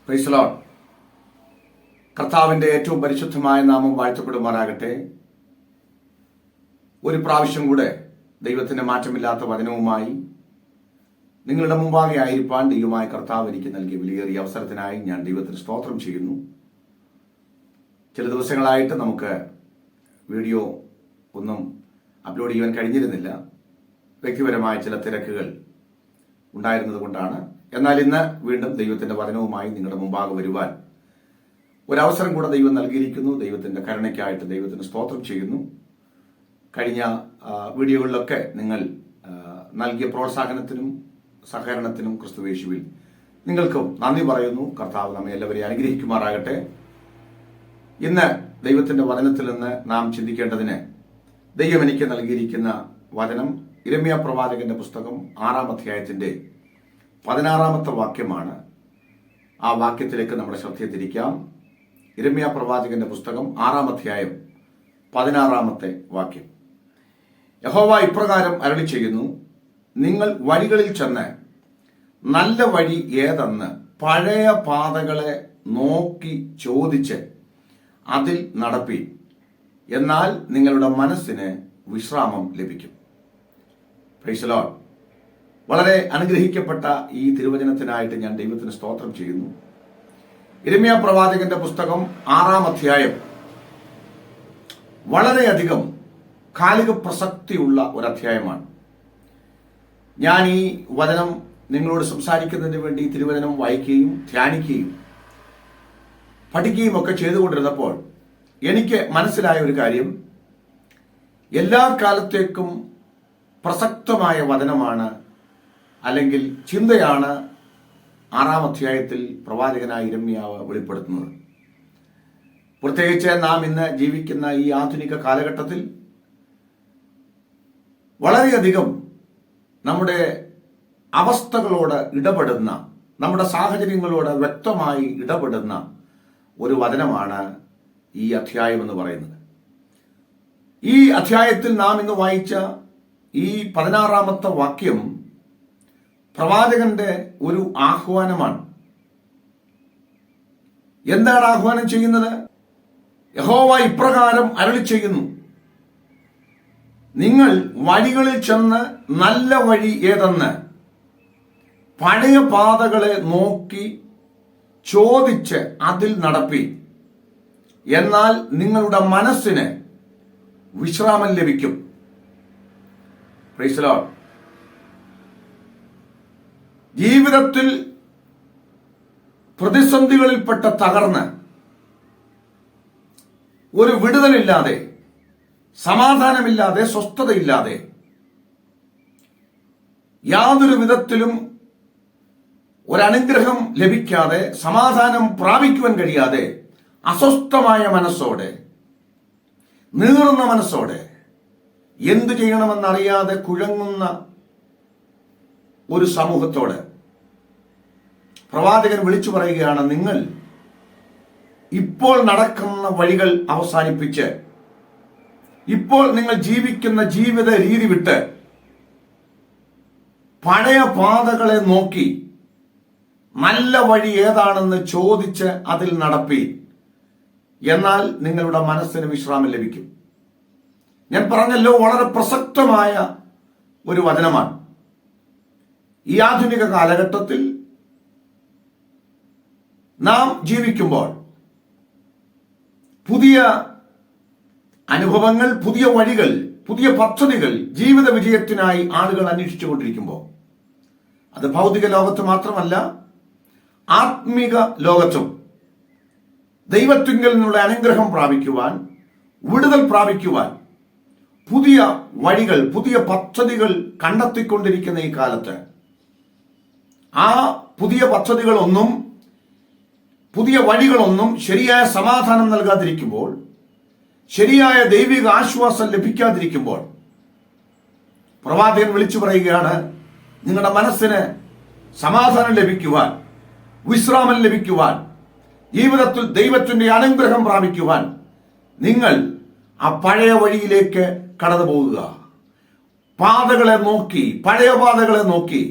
Price the Lord. കർത്താവിൻ്റെ ഏറ്റവും പരിശുദ്ധമായ നാമം വാഴ്ത്തപ്പെടുമാറാകട്ടെ. ഒരു പ്രാവശ്യം കൂടെ ദൈവത്തിൻ്റെ മാറ്റമില്ലാത്ത വചനവുമായി നിങ്ങളുടെ മുമ്പാകെ ആയിരിക്കാൻ ദൈവമായ കർത്താവ് എനിക്ക് നൽകിയ വിലയേറിയ അവസരത്തിനായി ഞാൻ ദൈവത്തിന് സ്തോത്രം ചെയ്യുന്നു. ചില ദിവസങ്ങളായിട്ട് നമുക്ക് വീഡിയോ ഒന്നും അപ്ലോഡ് ചെയ്യാൻ കഴിഞ്ഞിരുന്നില്ല. വ്യക്തിപരമായ ചില തിരക്കുകൾ ഉണ്ടായിരുന്നത് കൊണ്ടാണ്. എന്നാൽ ഇന്ന് വീണ്ടും ദൈവത്തിൻ്റെ വചനവുമായി നിങ്ങളുടെ മുമ്പാകെ വരുവാൻ ഒരവസരം കൂടെ ദൈവം നൽകിയിരിക്കുന്നു. ദൈവത്തിൻ്റെ കരുണയ്ക്കായിട്ട് ദൈവത്തിന് സ്തോത്രം ചെയ്യുന്നു. കഴിഞ്ഞ വീഡിയോകളിലൊക്കെ നിങ്ങൾ നൽകിയ പ്രോത്സാഹനത്തിനും സഹകരണത്തിനും ക്രിസ്തുയേശുവിൽ നിങ്ങൾക്കും നന്ദി പറയുന്നു. കർത്താവ് നമ്മെ എല്ലാവരെയും അനുഗ്രഹിക്കുമാറാകട്ടെ. ഇന്ന് ദൈവത്തിൻ്റെ വചനത്തിൽ നിന്ന് നാം ചിന്തിക്കേണ്ടതിന് ദൈവം എനിക്ക് നൽകിയിരിക്കുന്ന വചനം യിരെമ്യാ പ്രവാചകന്റെ പുസ്തകം 6-ാം അധ്യായത്തിന്റെ 16-ാമത്തെ വാക്യമാണ്. ആ വാക്യത്തിലേക്ക് നമ്മുടെ ശ്രദ്ധയെ തിരിക്കാം. യിരെമ്യാ പ്രവാചകന്റെ പുസ്തകം 6-ാം അധ്യായം 16-ാമത്തെ വാക്യം. യഹോവ ഇപ്രകാരം അരുളി ചെയ്യുന്നു, നിങ്ങൾ വഴികളിൽ ചെന്ന് നല്ല വഴി ഏതെന്ന് പഴയ പാതകളെ നോക്കി ചോദിച്ച് അതിൽ നടപ്പി, എന്നാൽ നിങ്ങളുടെ മനസ്സിന് വിശ്രാമം ലഭിക്കും. Price the Lord. വളരെ അനുഗ്രഹിക്കപ്പെട്ട ഈ തിരുവചനത്തിനായിട്ട് ഞാൻ ദൈവത്തിന് സ്തോത്രം ചെയ്യുന്നു. യിരെമ്യാ പ്രവാചകന്റെ പുസ്തകം 6-ാം അധ്യായം വളരെയധികം കാലിക പ്രസക്തിയുള്ള ഒരു അധ്യായമാണ്. ഞാൻ ഈ വചനം നിങ്ങളോട് സംസാരിക്കുന്നതിന് വേണ്ടി തിരുവചനം വായിക്കുകയും ധ്യാനിക്കുകയും പഠിക്കുകയും ഒക്കെ ചെയ്തുകൊണ്ടിരുന്നപ്പോൾ എനിക്ക് മനസ്സിലായ ഒരു കാര്യം, എല്ലാ കാലത്തേക്കും പ്രസക്തമായ വചനമാണ് അല്ലെങ്കിൽ ചിന്തയാണ് 6-ാം അധ്യായത്തിൽ പ്രവാചകനായ യിരെമ്യാവ് വെളിപ്പെടുത്തുന്നത്. പ്രത്യേകിച്ച് നാം ഇന്ന് ജീവിക്കുന്ന ഈ ആധുനിക കാലഘട്ടത്തിൽ വളരെയധികം നമ്മുടെ അവസ്ഥകളോട് ഇടപെടുന്ന, നമ്മുടെ സാഹചര്യങ്ങളോട് വ്യക്തമായി ഇടപെടുന്ന ഒരു വചനമാണ് ഈ അധ്യായം എന്ന് പറയുന്നത്. ഈ അധ്യായത്തിൽ നാം ഇന്ന് വായിച്ച ഈ 16-ാമത്തെ വാക്യം പ്രവാചകന്റെ ഒരു ആഹ്വാനമാണ്. എന്താണ് ആഹ്വാനം ചെയ്യുന്നത്? യഹോവ ഇപ്രകാരം അരുളി ചെയ്യുന്നു, നിങ്ങൾ വഴികളിൽ ചെന്ന് നല്ല വഴി ഏതെന്ന് പഴയ പാതകളെ നോക്കി ചോദിച്ച് അതിൽ നടപ്പി, എന്നാൽ നിങ്ങളുടെ മനസ്സിന് വിശ്രാമം ലഭിക്കും. Price the Lord. ജീവിതത്തിൽ പ്രതിസന്ധികളിൽപ്പെട്ട തകർന്ന് ഒരു വിടുതലില്ലാതെ, സമാധാനമില്ലാതെ, സ്വസ്ഥതയില്ലാതെ, യാതൊരു വിധത്തിലും ഒരനുഗ്രഹം ലഭിക്കാതെ, സമാധാനം പ്രാപിക്കുവാൻ കഴിയാതെ, അസ്വസ്ഥമായ മനസ്സോടെ, നീറുന്ന മനസ്സോടെ, എന്തു ചെയ്യണമെന്നറിയാതെ കുഴങ്ങുന്ന ഒരു സമൂഹത്തോട് പ്രവാചകൻ വിളിച്ചു പറയുകയാണ്, നിങ്ങൾ ഇപ്പോൾ നടക്കുന്ന വഴികൾ അവസാനിപ്പിച്ച്, ഇപ്പോൾ നിങ്ങൾ ജീവിക്കുന്ന ജീവിത രീതി വിട്ട് പഴയ പാതകളെ നോക്കി നല്ല വഴി ഏതാണെന്ന് ചോദിച്ച് അതിൽ നടപ്പി, എന്നാൽ നിങ്ങളുടെ മനസ്സിന് വിശ്രാമം ലഭിക്കും. ഞാൻ പറഞ്ഞല്ലോ, വളരെ പ്രസക്തമായ ഒരു വചനമാണ്. ഈ ആധുനിക കാലഘട്ടത്തിൽ നാം ജീവിക്കുമ്പോൾ പുതിയ അനുഭവങ്ങൾ, പുതിയ വഴികൾ, പുതിയ പദ്ധതികൾ ജീവിത വിജയത്തിനായി ആളുകൾ അന്വേഷിച്ചുകൊണ്ടിരിക്കുമ്പോൾ, അത് ഭൗതിക ലോകത്ത് മാത്രമല്ല, ആത്മീക ലോകത്തും ദൈവത്തിങ്കിൽ നിന്നുള്ള അനുഗ്രഹം പ്രാപിക്കുവാൻ, വിടുതൽ പ്രാപിക്കുവാൻ പുതിയ വഴികൾ, പുതിയ പദ്ധതികൾ കണ്ടെത്തിക്കൊണ്ടിരിക്കുന്ന ഈ കാലത്ത് ആ പുതിയ പദ്ധതികളൊന്നും, പുതിയ വഴികളൊന്നും ശരിയായ സമാധാനം നൽകാതിരിക്കുമ്പോൾ, ശരിയായ ദൈവിക ആശ്വാസം ലഭിക്കാതിരിക്കുമ്പോൾ പ്രവാചകൻ വിളിച്ചു പറയുകയാണ്, നിങ്ങളുടെ മനസ്സിന് സമാധാനം ലഭിക്കുവാൻ, വിശ്രാമം ലഭിക്കുവാൻ, ജീവിതത്തിൽ ദൈവത്തിന്റെ അനുഗ്രഹം പ്രാപിക്കുവാൻ നിങ്ങൾ ആ പഴയ വഴിയിലേക്ക് കടന്നു പോകുക. പാതകളെ നോക്കി, പഴയ പാതകളെ നോക്കി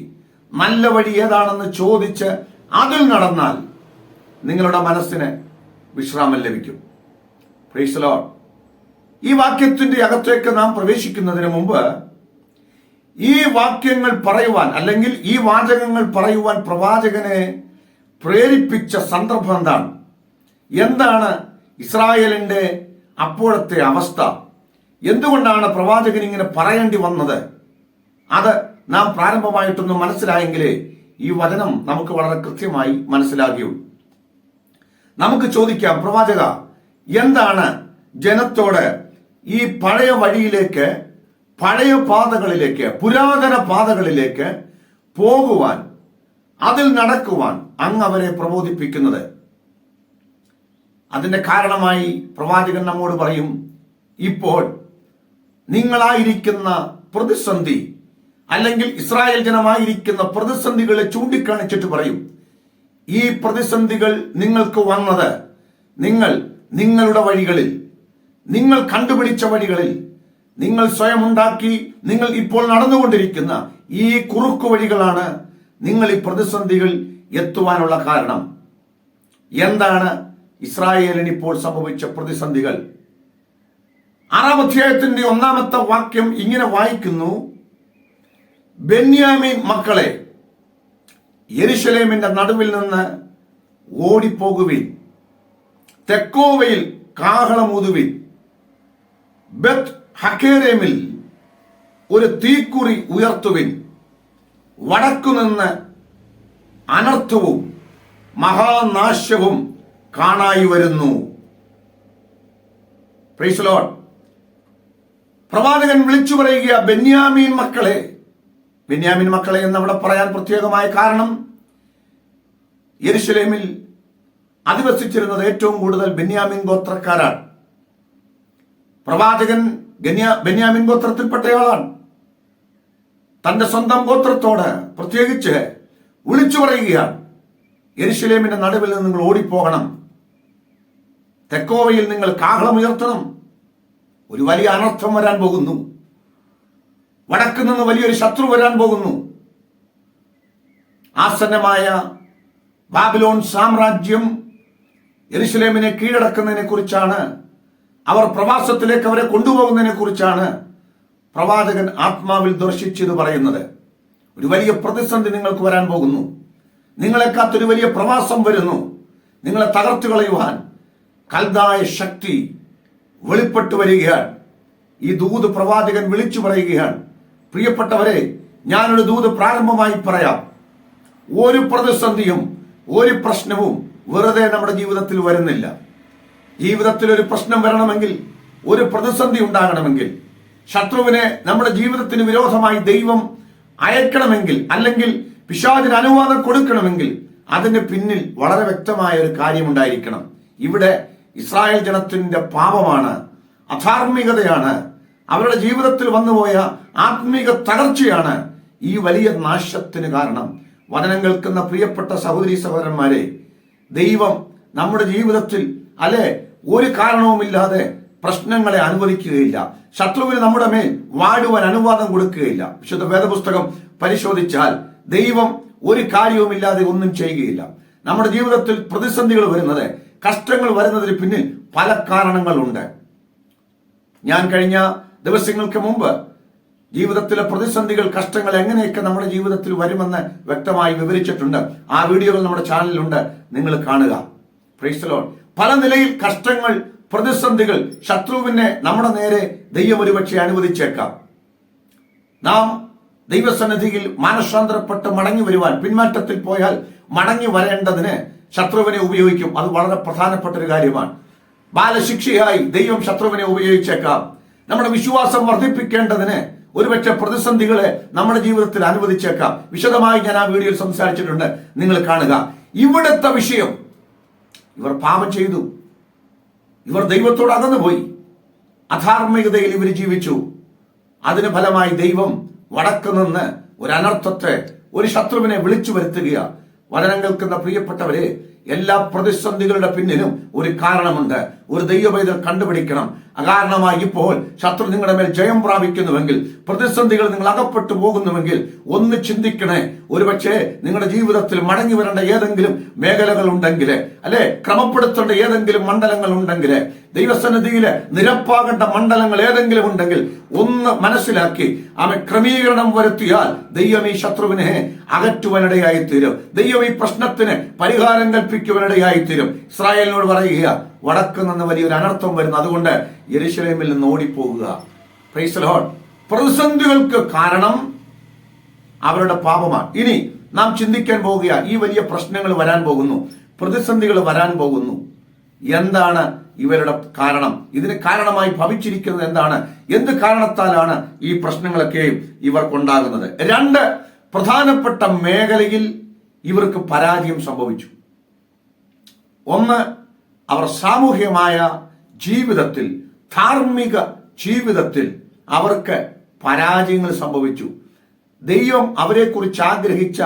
നല്ല വഴി ഏതാണെന്ന് ചോദിച്ച് അതിൽ നടന്നാൽ നിങ്ങളുടെ മനസ്സിന് വിശ്രാമം ലഭിക്കും. Price the Lord. ഈ വാക്യത്തിന്റെ അകത്തേക്ക് നാം പ്രവേശിക്കുന്നതിന് മുമ്പ് ഈ വാക്യങ്ങൾ പറയുവാൻ അല്ലെങ്കിൽ ഈ വാചകങ്ങൾ പറയുവാൻ പ്രവാചകനെ പ്രേരിപ്പിച്ച സന്ദർഭം എന്താണ് ഇസ്രായേലിന്റെ അപ്പോഴത്തെ അവസ്ഥ, എന്തുകൊണ്ടാണ് പ്രവാചകൻ ഇങ്ങനെ പറയേണ്ടി വന്നത്, അത് നാം പ്രാരംഭമായിട്ടൊന്ന് മനസ്സിലായെങ്കിലേ ഈ വചനം നമുക്ക് വളരെ കൃത്യമായി മനസ്സിലാകുകയുള്ളൂ. നമുക്ക് ചോദിക്കാം, പ്രവാചക, എന്താണ് ജനത്തോട് ഈ പഴയ വഴിയിലേക്ക്, പഴയ പാതകളിലേക്ക്, പുരാതന പാതകളിലേക്ക് പോകുവാൻ, അതിൽ നടക്കുവാൻ അങ്ങ് അവരെ പ്രബോധിപ്പിക്കുന്നത്? അതിന്റെ കാരണമായി പ്രവാചകൻ നമ്മോട് പറയും, ഇപ്പോൾ നിങ്ങളായിരിക്കുന്ന പ്രതിസന്ധി അല്ലെങ്കിൽ ഇസ്രായേൽ ജനമായിരിക്കുന്ന പ്രതിസന്ധികളെ ചൂണ്ടിക്കാണിച്ചിട്ട് പറയും, ഈ പ്രതിസന്ധികൾ നിങ്ങൾക്ക് വന്നത് നിങ്ങളുടെ വഴികളിൽ, നിങ്ങൾ കണ്ടുപിടിച്ച വഴികളിൽ, നിങ്ങൾ സ്വയം ഉണ്ടാക്കി നിങ്ങൾ ഇപ്പോൾ നടന്നുകൊണ്ടിരിക്കുന്ന ഈ കുറുക്കു വഴികളാണ് നിങ്ങൾ ഈ പ്രതിസന്ധികൾ എത്തുവാനുള്ള കാരണം. എന്താണ് ഇസ്രായേലിന് ഇപ്പോൾ സംഭവിച്ച പ്രതിസന്ധികൾ? 6-ാം അധ്യായത്തിന്റെ 1-ാമത്തെ വാക്യം ഇങ്ങനെ വായിക്കുന്നു, ബെന്യാമീൻ മക്കളെ, യെരുശലേമിന്റെ നടുവിൽ നിന്ന് ഓടിപ്പോകുവിൻ, തെക്കോവയിൽ കാഹളമൂതുവിൻ, ബെത്ത് ഹക്കേരേമിൽ ഒരു തീക്കുറി ഉയർത്തുവിൻ, വടക്കുനിന്ന് അനർത്ഥവും മഹാനാശവും കാണായി വരുന്നു. Price the Lord. പ്രവാചകൻ വിളിച്ചു പറയുക, ബെന്യാമീൻ മക്കളെ. ബെന്യാമീൻ മക്കളെ എന്നവിടെ പറയാൻ പ്രത്യേകമായ കാരണം, യെരുശലേമിൽ അധിവസിച്ചിരുന്നത് ഏറ്റവും കൂടുതൽ ബെന്യാമീൻ ഗോത്രക്കാരാണ്. പ്രവാചകൻ ബെന്യാമീൻ ഗോത്രത്തിൽപ്പെട്ടയാളാണ്. തന്റെ സ്വന്തം ഗോത്രത്തോട് പ്രത്യേകിച്ച് വിളിച്ചു പറയുകയാണ്, യെരുശലേമിന്റെ നടുവിൽ നിന്ന് നിങ്ങൾ ഓടിപ്പോകണം, തെക്കോവയിൽ നിങ്ങൾ കാഹളം ഉയർത്തണം, ഒരു വലിയ അനർത്ഥം വരാൻ പോകുന്നു, വടക്ക് നിന്ന് വലിയൊരു ശത്രു വരാൻ പോകുന്നു. ആസന്നമായ ബാബിലോൺ സാമ്രാജ്യം യെരുശലേമിനെ കീഴടക്കുന്നതിനെ കുറിച്ചാണ്, അവർ പ്രവാസത്തിലേക്ക് അവരെ കൊണ്ടുപോകുന്നതിനെ കുറിച്ചാണ് പ്രവാചകൻ ആത്മാവിൽ ദർശിച്ചത് പറയുന്നത്. ഒരു വലിയ പ്രതിസന്ധി നിങ്ങൾക്ക് വരാൻ പോകുന്നു, നിങ്ങളെ കാത്തൊരു വലിയ പ്രവാസം വരുന്നു, നിങ്ങളെ തകർത്തു കളയുവാൻ കൽദായ ശക്തി വെളിപ്പെട്ടു വരികയാണ്. ഈ ദൂത് പ്രവാചകൻ വിളിച്ചു പറയുകയാണ്. പ്രിയപ്പെട്ടവരെ, ഞാനൊരു ദൂത് പ്രാരംഭമായി പറയാം. ഒരു പ്രതിസന്ധിയും ഒരു പ്രശ്നവും വെറുതെ നമ്മുടെ ജീവിതത്തിൽ വരുന്നില്ല. ജീവിതത്തിൽ ഒരു പ്രശ്നം വരണമെങ്കിൽ, ഒരു പ്രതിസന്ധി ഉണ്ടാകണമെങ്കിൽ, ശത്രുവിനെ നമ്മുടെ ജീവിതത്തിന് വിരോധമായി ദൈവം അയക്കണമെങ്കിൽ, അല്ലെങ്കിൽ പിശാചിന് അനുവാദം കൊടുക്കണമെങ്കിൽ, അതിന് പിന്നിൽ വളരെ വ്യക്തമായ ഒരു കാര്യമുണ്ടായിരിക്കണം. ഇവിടെ ഇസ്രായേൽ ജനത്തിന്റെ പാപമാണ്, അധാർമികതയാണ്, അവരുടെ ജീവിതത്തിൽ വന്നുപോയ ആത്മീക തകർച്ചയാണ് ഈ വലിയ നാശത്തിന് കാരണം. വചനം കേൾക്കുന്ന പ്രിയപ്പെട്ട സഹോദരീ സഹോദരന്മാരെ, ദൈവം നമ്മുടെ ജീവിതത്തിൽ ഒരു കാരണവുമില്ലാതെ പ്രശ്നങ്ങളെ അനുവദിക്കുകയില്ല. ശത്രുവിന് നമ്മുടെ മേൽ വാഴുവാൻ അനുവാദം കൊടുക്കുകയില്ല. വിശുദ്ധ വേദപുസ്തകം പരിശോധിച്ചാൽ ദൈവം ഒരു കാര്യവുമില്ലാതെ ഒന്നും ചെയ്യുകയില്ല. നമ്മുടെ ജീവിതത്തിൽ പ്രതിസന്ധികൾ വരുന്നത്, കഷ്ടങ്ങൾ വരുന്നതിന് പിന്നിൽ പല കാരണങ്ങളുണ്ട്. ഞാൻ കഴിഞ്ഞ ദിവസങ്ങൾക്ക് മുമ്പ് ജീവിതത്തിലെ പ്രതിസന്ധികൾ, കഷ്ടങ്ങൾ എങ്ങനെയൊക്കെ നമ്മുടെ ജീവിതത്തിൽ വരുമെന്ന് വ്യക്തമായി വിവരിച്ചിട്ടുണ്ട്. ആ വീഡിയോകൾ നമ്മുടെ ചാനലിലുണ്ട്, നിങ്ങൾ കാണുക. Price the Lord. പല നിലയിൽ കഷ്ടങ്ങൾ, പ്രതിസന്ധികൾ, ശത്രുവിനെ നമ്മുടെ നേരെ ദൈവം ഒരുപക്ഷെ അനുവദിച്ചേക്കാം. നാം ദൈവസന്നിധിയിൽ മാനസാന്തരപ്പെട്ട് മടങ്ങി വരുവാൻ, പിന്മാറ്റത്തിൽ പോയാൽ മടങ്ങി വരേണ്ടതിന് ശത്രുവിനെ ഉപയോഗിക്കും. അത് വളരെ പ്രധാനപ്പെട്ട ഒരു കാര്യമാണ്. ബാലശിക്ഷയായി ദൈവം ശത്രുവിനെ ഉപയോഗിച്ചേക്കാം. നമ്മുടെ വിശ്വാസം വർദ്ധിപ്പിക്കേണ്ടതിന് ഒരുപക്ഷെ പ്രതിസന്ധികളെ നമ്മുടെ ജീവിതത്തിൽ അനുവദിച്ചേക്കാം. വിശദമായി ഞാൻ ആ വീഡിയോയിൽ സംസാരിച്ചിട്ടുണ്ട്, നിങ്ങൾ കാണുക. ഇവിടുത്തെ വിഷയം, ഇവർ പാപം ചെയ്തു, ഇവർ ദൈവത്തോട് അകന്നുപോയി, അധാർമികതയിൽ ഇവർ ജീവിച്ചു. അതിന് ഫലമായി ദൈവം വടക്ക് നിന്ന് ഒരു അനർത്ഥത്തെ, ഒരു ശത്രുവിനെ വിളിച്ചു വരുത്തുകയാണ്. വചനം കേൾക്കുന്ന പ്രിയപ്പെട്ടവരെ, എല്ലാ പ്രതിസന്ധികളുടെ പിന്നിലും ഒരു കാരണമുണ്ട്. ഒരു ദൈവപൈതൽ കണ്ടുപിടിക്കണം. അകാരണമായി ഇപ്പോൾ ശത്രു നിങ്ങളുടെ മേൽ ജയം പ്രാപിക്കുന്നുവെങ്കിൽ, പ്രതിസന്ധികൾ നിങ്ങൾ അകപ്പെട്ടു പോകുന്നുവെങ്കിൽ ഒന്ന് ചിന്തിക്കണേ. ഒരുപക്ഷെ നിങ്ങളുടെ ജീവിതത്തിൽ മടങ്ങി വരേണ്ട ഏതെങ്കിലും മേഖലകൾ ഉണ്ടെങ്കിൽ, അല്ലെ ക്രമപ്പെടുത്തേണ്ട ഏതെങ്കിലും മണ്ഡലങ്ങൾ ഉണ്ടെങ്കിൽ, ദൈവസന്നിധിയില് നിരപ്പാകേണ്ട മണ്ഡലങ്ങൾ ഏതെങ്കിലും ഉണ്ടെങ്കിൽ ഒന്ന് മനസ്സിലാക്കി അവൻ ക്രമീകരണം വരുത്തിയാൽ ദൈവം ഈ ശത്രുവിനെ അകറ്റുവാനിടയായി തീരും. ദൈവം ഈ പ്രശ്നത്തിന് പരിഹാരം കൽപ്പിക്കുവാനിടയായി തീരും. ഇസ്രായേലിനോട് പറയുക, വടക്ക് നിന്ന് വലിയൊരു അനർത്ഥം വരുന്നു, അതുകൊണ്ട് യെരൂശലേമിൽ നിന്ന് ഓടിപ്പോകുക. Price the Lord. പ്രതിസന്ധികൾക്ക് കാരണം അവരുടെ പാപമാണ്. ഇനി നാം ചിന്തിക്കാൻ പോകുക, ഈ വലിയ പ്രശ്നങ്ങൾ വരാൻ പോകുന്നു, പ്രതിസന്ധികൾ വരാൻ പോകുന്നു. എന്താണ് ഇവരുടെ കാരണം? ഇതിന് കാരണമായി ഭവിച്ചിരിക്കുന്നത് എന്താണ്? എന്ത് കാരണത്താലാണ് ഈ പ്രശ്നങ്ങളൊക്കെയും ഇവർക്കുണ്ടാകുന്നത്? രണ്ട് പ്രധാനപ്പെട്ട മേഖലയിൽ ഇവർക്ക് പരാജയം സംഭവിച്ചു. ഒന്ന്, അവർ സാമൂഹ്യമായ ജീവിതത്തിൽ, ധാർമ്മിക ജീവിതത്തിൽ അവർക്ക് പരാജയങ്ങൾ സംഭവിച്ചു. ദൈവം അവരെക്കുറിച്ച് ആഗ്രഹിച്ച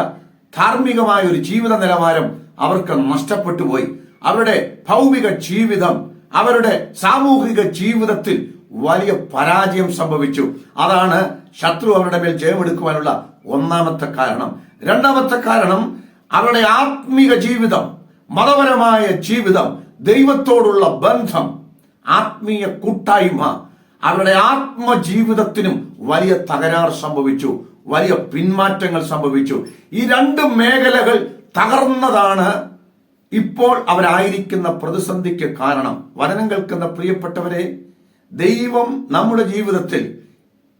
ധാർമ്മികമായ ഒരു ജീവിത നിലവാരം അവർക്ക് നഷ്ടപ്പെട്ടു പോയി. അവരുടെ ഭൗമിക ജീവിതം, അവരുടെ സാമൂഹിക ജീവിതത്തിൽ വലിയ പരാജയം സംഭവിച്ചു. അതാണ് ശത്രു അവരുടെ മേൽ ജയമെടുക്കുവാനുള്ള ഒന്നാമത്തെ കാരണം. രണ്ടാമത്തെ കാരണം, അവരുടെ ആത്മീക ജീവിതം, മതപരമായ ജീവിതം, ദൈവത്തോടുള്ള ബന്ധം, ആത്മീയ കൂട്ടായ്മ, അവരുടെ ആത്മജീവിതത്തിനും വലിയ തകരാർ സംഭവിച്ചു, വലിയ പിന്മാറ്റങ്ങൾ സംഭവിച്ചു. ഈ രണ്ട് മേഖലകൾ തകർന്നതാണ് ഇപ്പോൾ അവരായിരിക്കുന്ന പ്രതിസന്ധിക്ക് കാരണം. വചനം കേൾക്കുന്ന പ്രിയപ്പെട്ടവരെ, ദൈവം നമ്മുടെ ജീവിതത്തിൽ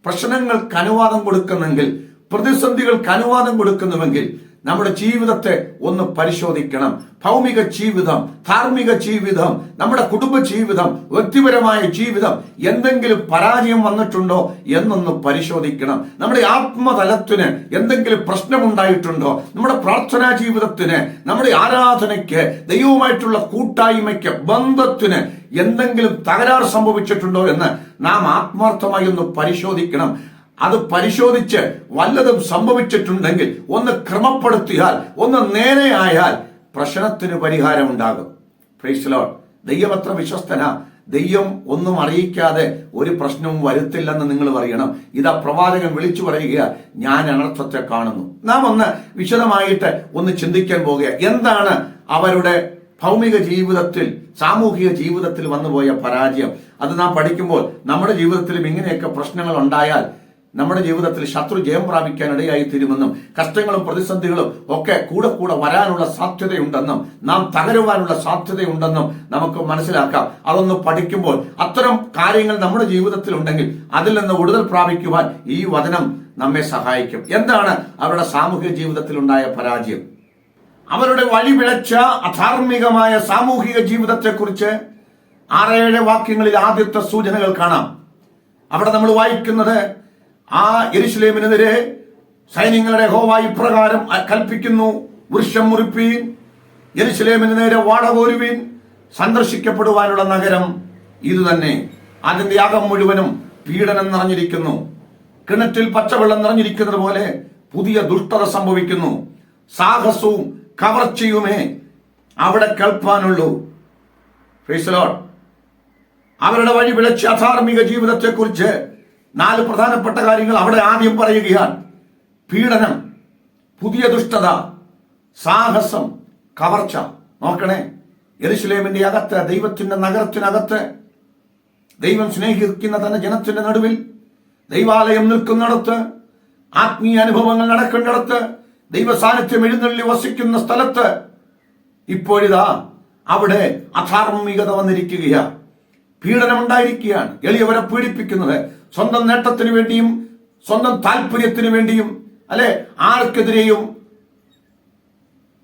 പ്രശ്നങ്ങൾക്ക് അനുവാദം കൊടുക്കുന്നെങ്കിൽ, പ്രതിസന്ധികൾക്ക് അനുവാദം കൊടുക്കുന്നുവെങ്കിൽ നമ്മുടെ ജീവിതത്തെ ഒന്ന് പരിശോധിക്കണം. ഭൗമിക ജീവിതം, ധാർമ്മിക ജീവിതം, നമ്മുടെ കുടുംബ ജീവിതം, വ്യക്തിപരമായ ജീവിതം എന്തെങ്കിലും പരാജയം വന്നിട്ടുണ്ടോ എന്നൊന്ന് പരിശോധിക്കണം. നമ്മുടെ ആത്മതലത്തിന് എന്തെങ്കിലും പ്രശ്നമുണ്ടായിട്ടുണ്ടോ? നമ്മുടെ പ്രാർത്ഥനാ ജീവിതത്തിന്, നമ്മുടെ ആരാധനയ്ക്ക്, ദൈവവുമായിട്ടുള്ള കൂട്ടായ്മയ്ക്ക്, ബന്ധത്തിന് എന്തെങ്കിലും തകരാർ സംഭവിച്ചിട്ടുണ്ടോ എന്ന് നാം ആത്മാർത്ഥമായി ഒന്ന് പരിശോധിക്കണം. അത് പരിശോധിച്ച് വല്ലതും സംഭവിച്ചിട്ടുണ്ടെങ്കിൽ ഒന്ന് ക്രമപ്പെടുത്തിയാൽ, ഒന്ന് നേരെയായാൽ പ്രശ്നത്തിന് പരിഹാരം ഉണ്ടാകും. Price the Lord. ദൈവം അത്ര വിശ്വസ്തനാ. ദൈവം ഒന്നും അറിയിക്കാതെ ഒരു പ്രശ്നവും വരുത്തില്ലെന്ന് നിങ്ങൾ പറയണം. ഇതാ പ്രവാചകൻ വിളിച്ചു പറയുക, ഞാൻ അനർത്ഥത്തെ കാണുന്നു. നാം ഒന്ന് വിശദമായിട്ട് ഒന്ന് ചിന്തിക്കാൻ പോകുക. എന്താണ് അവരുടെ ഭൗമിക ജീവിതത്തിൽ, സാമൂഹിക ജീവിതത്തിൽ വന്നുപോയ പരാജയം? അത് നാം പഠിക്കുമ്പോൾ നമ്മുടെ ജീവിതത്തിലും ഇങ്ങനെയൊക്കെ പ്രശ്നങ്ങൾ ഉണ്ടായാൽ നമ്മുടെ ജീവിതത്തിൽ ശത്രു ജയം പ്രാപിക്കാൻ ഇടയായി തീരുമെന്നും, കഷ്ടങ്ങളും പ്രതിസന്ധികളും ഒക്കെ കൂടെ കൂടെ വരാനുള്ള സാധ്യതയുണ്ടെന്നും, നാം തകരുവാനുള്ള സാധ്യതയുണ്ടെന്നും നമുക്ക് മനസ്സിലാക്കാം. അതൊന്ന് പഠിക്കുമ്പോൾ അത്തരം കാര്യങ്ങൾ നമ്മുടെ ജീവിതത്തിൽ ഉണ്ടെങ്കിൽ അതിൽ നിന്ന് വിടുതൽ പ്രാപിക്കുവാൻ ഈ വചനം നമ്മെ സഹായിക്കും. എന്താണ് അവരുടെ സാമൂഹിക ജീവിതത്തിൽ ഉണ്ടായ പരാജയം? അവരുടെ വഴിപിഴച്ച അധാർമികമായ സാമൂഹിക ജീവിതത്തെക്കുറിച്ച് 6-7 വാക്യങ്ങളിൽ ആദ്യത്തെ സൂചനകൾ കാണാം. അവിടെ നമ്മൾ വായിക്കുന്നത്, ആ യെരൂശലേമിനെതിരെ സൈന്യങ്ങളുടെ യഹോവ ഇപ്രകാരം കൽപ്പിക്കുന്നു, വൃക്ഷം മുറിപ്പീൻ, യെരൂശലേമിന് നേരെ വാടകോരുവീൻ, സന്ദർശിക്കപ്പെടുവാനുള്ള നഗരം ഇതുതന്നെ, അതിന്റെ അകം മുഴുവനും പീഡനം നിറഞ്ഞിരിക്കുന്നു, കിണറ്റിൽ പച്ചവെള്ളം നിറഞ്ഞിരിക്കുന്നത് പോലെ പുതിയ ദുഷ്ടത സംഭവിക്കുന്നു, സാഹസവും കവർച്ചയുമേ അവിടെ കേൾപ്പാനുള്ളൂ. Price the Lord. അവരുടെ വഴി പിഴച്ച അധാർമിക ജീവിതത്തെക്കുറിച്ച് 4 പ്രധാനപ്പെട്ട കാര്യങ്ങൾ അവിടെ ആദ്യം പറയുകയാണ്. പീഡനം, പുതിയ ദുഷ്ടത, സാഹസം, കവർച്ച. നോക്കണേ, യെരൂശലേമിന്റെ അകത്ത്, ദൈവത്തിന്റെ നഗരത്തിനകത്ത്, ദൈവം സ്നേഹിക്കുന്ന തന്റെ ജനത്തിന്റെ നടുവിൽ, ദൈവാലയം നിൽക്കുന്നിടത്ത്, ആത്മീയ അനുഭവങ്ങൾ നടക്കുന്നിടത്ത്, ദൈവ സാന്നിധ്യം എഴുന്നള്ളി വസിക്കുന്ന സ്ഥലത്ത് ഇപ്പോഴിതാ അവിടെ അധാർമികത വന്നിരിക്കുകയാണ്. പീഡനം ഉണ്ടായിരിക്കുകയാണ്. എളിയവരെ പീഡിപ്പിക്കുന്നത് സ്വന്തം നേട്ടത്തിന് വേണ്ടിയും സ്വന്തം താല്പര്യത്തിന് വേണ്ടിയും, അല്ലെ, ആർക്കെതിരെയും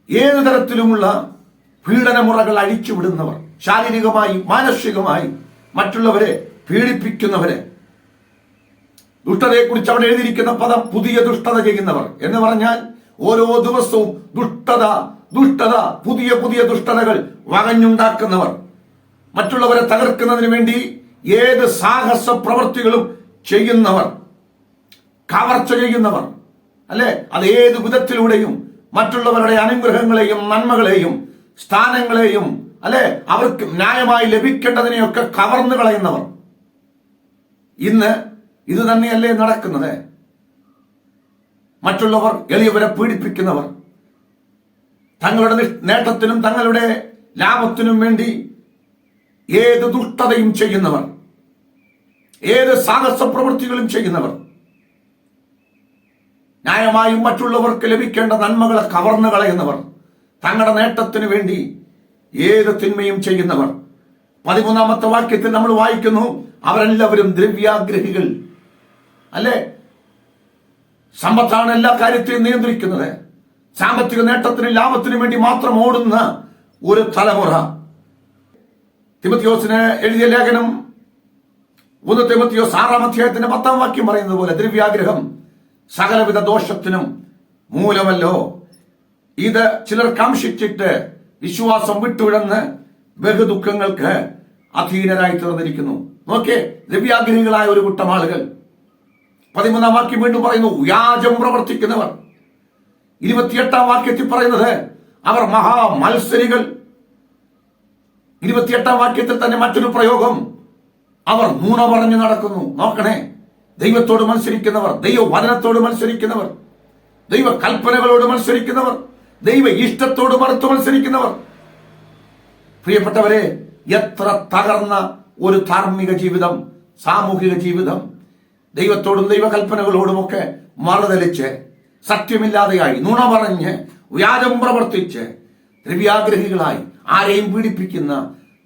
ഏതു തരത്തിലുമുള്ള പീഡനമുറകൾ അഴിച്ചുവിടുന്നവർ, ശാരീരികമായി മാനസികമായി മറ്റുള്ളവരെ പീഡിപ്പിക്കുന്നവരെ. ദുഷ്ടതയെക്കുറിച്ച് അവിടെ എഴുതിയിരിക്കുന്ന പദം പുതിയ ദുഷ്ടത ചെയ്യുന്നവർ എന്ന് പറഞ്ഞാൽ ഓരോ ദിവസവും ദുഷ്ടത, പുതിയ പുതിയ ദുഷ്ടതകൾ വകഞ്ഞുണ്ടാക്കുന്നവർ, മറ്റുള്ളവരെ തകർക്കുന്നതിന് വേണ്ടി ഏത് സാഹസ പ്രവൃത്തികളും ചെയ്യുന്നവർ, കവർച്ച ചെയ്യുന്നവർ, അല്ലെ, അത് ഏത് വിധത്തിലൂടെയും മറ്റുള്ളവരുടെ അനുഗ്രഹങ്ങളെയും നന്മകളെയും സ്ഥാനങ്ങളെയും അല്ലെ അവർക്ക് ന്യായമായി ലഭിക്കേണ്ടതിനെയൊക്കെ കവർന്നു കളയുന്നവർ. ഇന്ന് ഇത് തന്നെയല്ലേ നടക്കുന്നത്? മറ്റുള്ളവർ എളിയവരെ പീഡിപ്പിക്കുന്നവർ, തങ്ങളുടെ നേട്ടത്തിനും തങ്ങളുടെ ലാഭത്തിനും വേണ്ടി ഏത് ദുഷ്ടതയും ചെയ്യുന്നവർ, ഏത് സാഹസ പ്രവൃത്തികളും ചെയ്യുന്നവർ, ന്യായമായും മറ്റുള്ളവർക്ക് ലഭിക്കേണ്ട നന്മകളെ കവർന്നു കളയുന്നവർ, തങ്ങളുടെ നേട്ടത്തിന് വേണ്ടി ഏത് തിന്മയും ചെയ്യുന്നവർ. 13-ാമത്തെ വാക്യത്തിൽ നമ്മൾ വായിക്കുന്നു, അവരെല്ലാവരും ദ്രവ്യാഗ്രഹികൾ. അല്ലെ, സമ്പത്താണ് എല്ലാ കാര്യത്തെയും നിയന്ത്രിക്കുന്നത്. സാമ്പത്തിക നേട്ടത്തിനും ലാഭത്തിനും വേണ്ടി മാത്രം ഓടുന്ന ഒരു തലമുറ. തിമോഥെയോസിന് എഴുതിയ ലേഖനം 1 തിമോഥെയോസ് 6-ാം അധ്യായത്തിന്റെ 10-ാം വാക്യം പറയുന്നത് പോലെ ദ്രവ്യാഗ്രഹം സകലവിധ ദോഷത്തിനും മൂലമല്ലോ. ഇത് ചിലർ കാംക്ഷിച്ചിട്ട് വിശ്വാസം വിട്ടുവിടന്ന് ബഹുദുഃഖങ്ങൾക്ക് അധീനരായി തീർന്നിരിക്കുന്നു. നോക്കേ, ദ്രവ്യാഗ്രഹികളായ ഒരു കൂട്ടം ആളുകൾ. 13-ാം വാക്യം വീണ്ടും പറയുന്നു, വ്യാജം പ്രവർത്തിക്കുന്നവർ. 28-ാം വാക്യത്തിൽ പറയുന്നത് അവർ മഹാമത്സരികൾ. 28-ാം വാക്യത്തിൽ തന്നെ മറ്റൊരു പ്രയോഗം, അവർ നുണ പറഞ്ഞു നടക്കുന്നു. നോക്കണേ, ദൈവത്തോട് മത്സരിക്കുന്നവർ, ദൈവവചനത്തോട് മത്സരിക്കുന്നവർ, ദൈവ കൽപ്പനകളോട് മത്സരിക്കുന്നവർ, ദൈവ ഇഷ്ടത്തോട് മറുത്തു മത്സരിക്കുന്നവർ. പ്രിയപ്പെട്ടവരെ, എത്ര തകർന്ന ഒരു ധാർമ്മിക ജീവിതം, സാമൂഹിക ജീവിതം, ദൈവത്തോടും ദൈവകൽപ്പനകളോടുമൊക്കെ മറുതലിച്ച് സത്യമില്ലാതെയായി നുണ പറഞ്ഞ് വ്യാജം പ്രവർത്തിച്ച് ദ്രവ്യാഗ്രഹികളായി ആരെയും പീഡിപ്പിക്കുന്ന,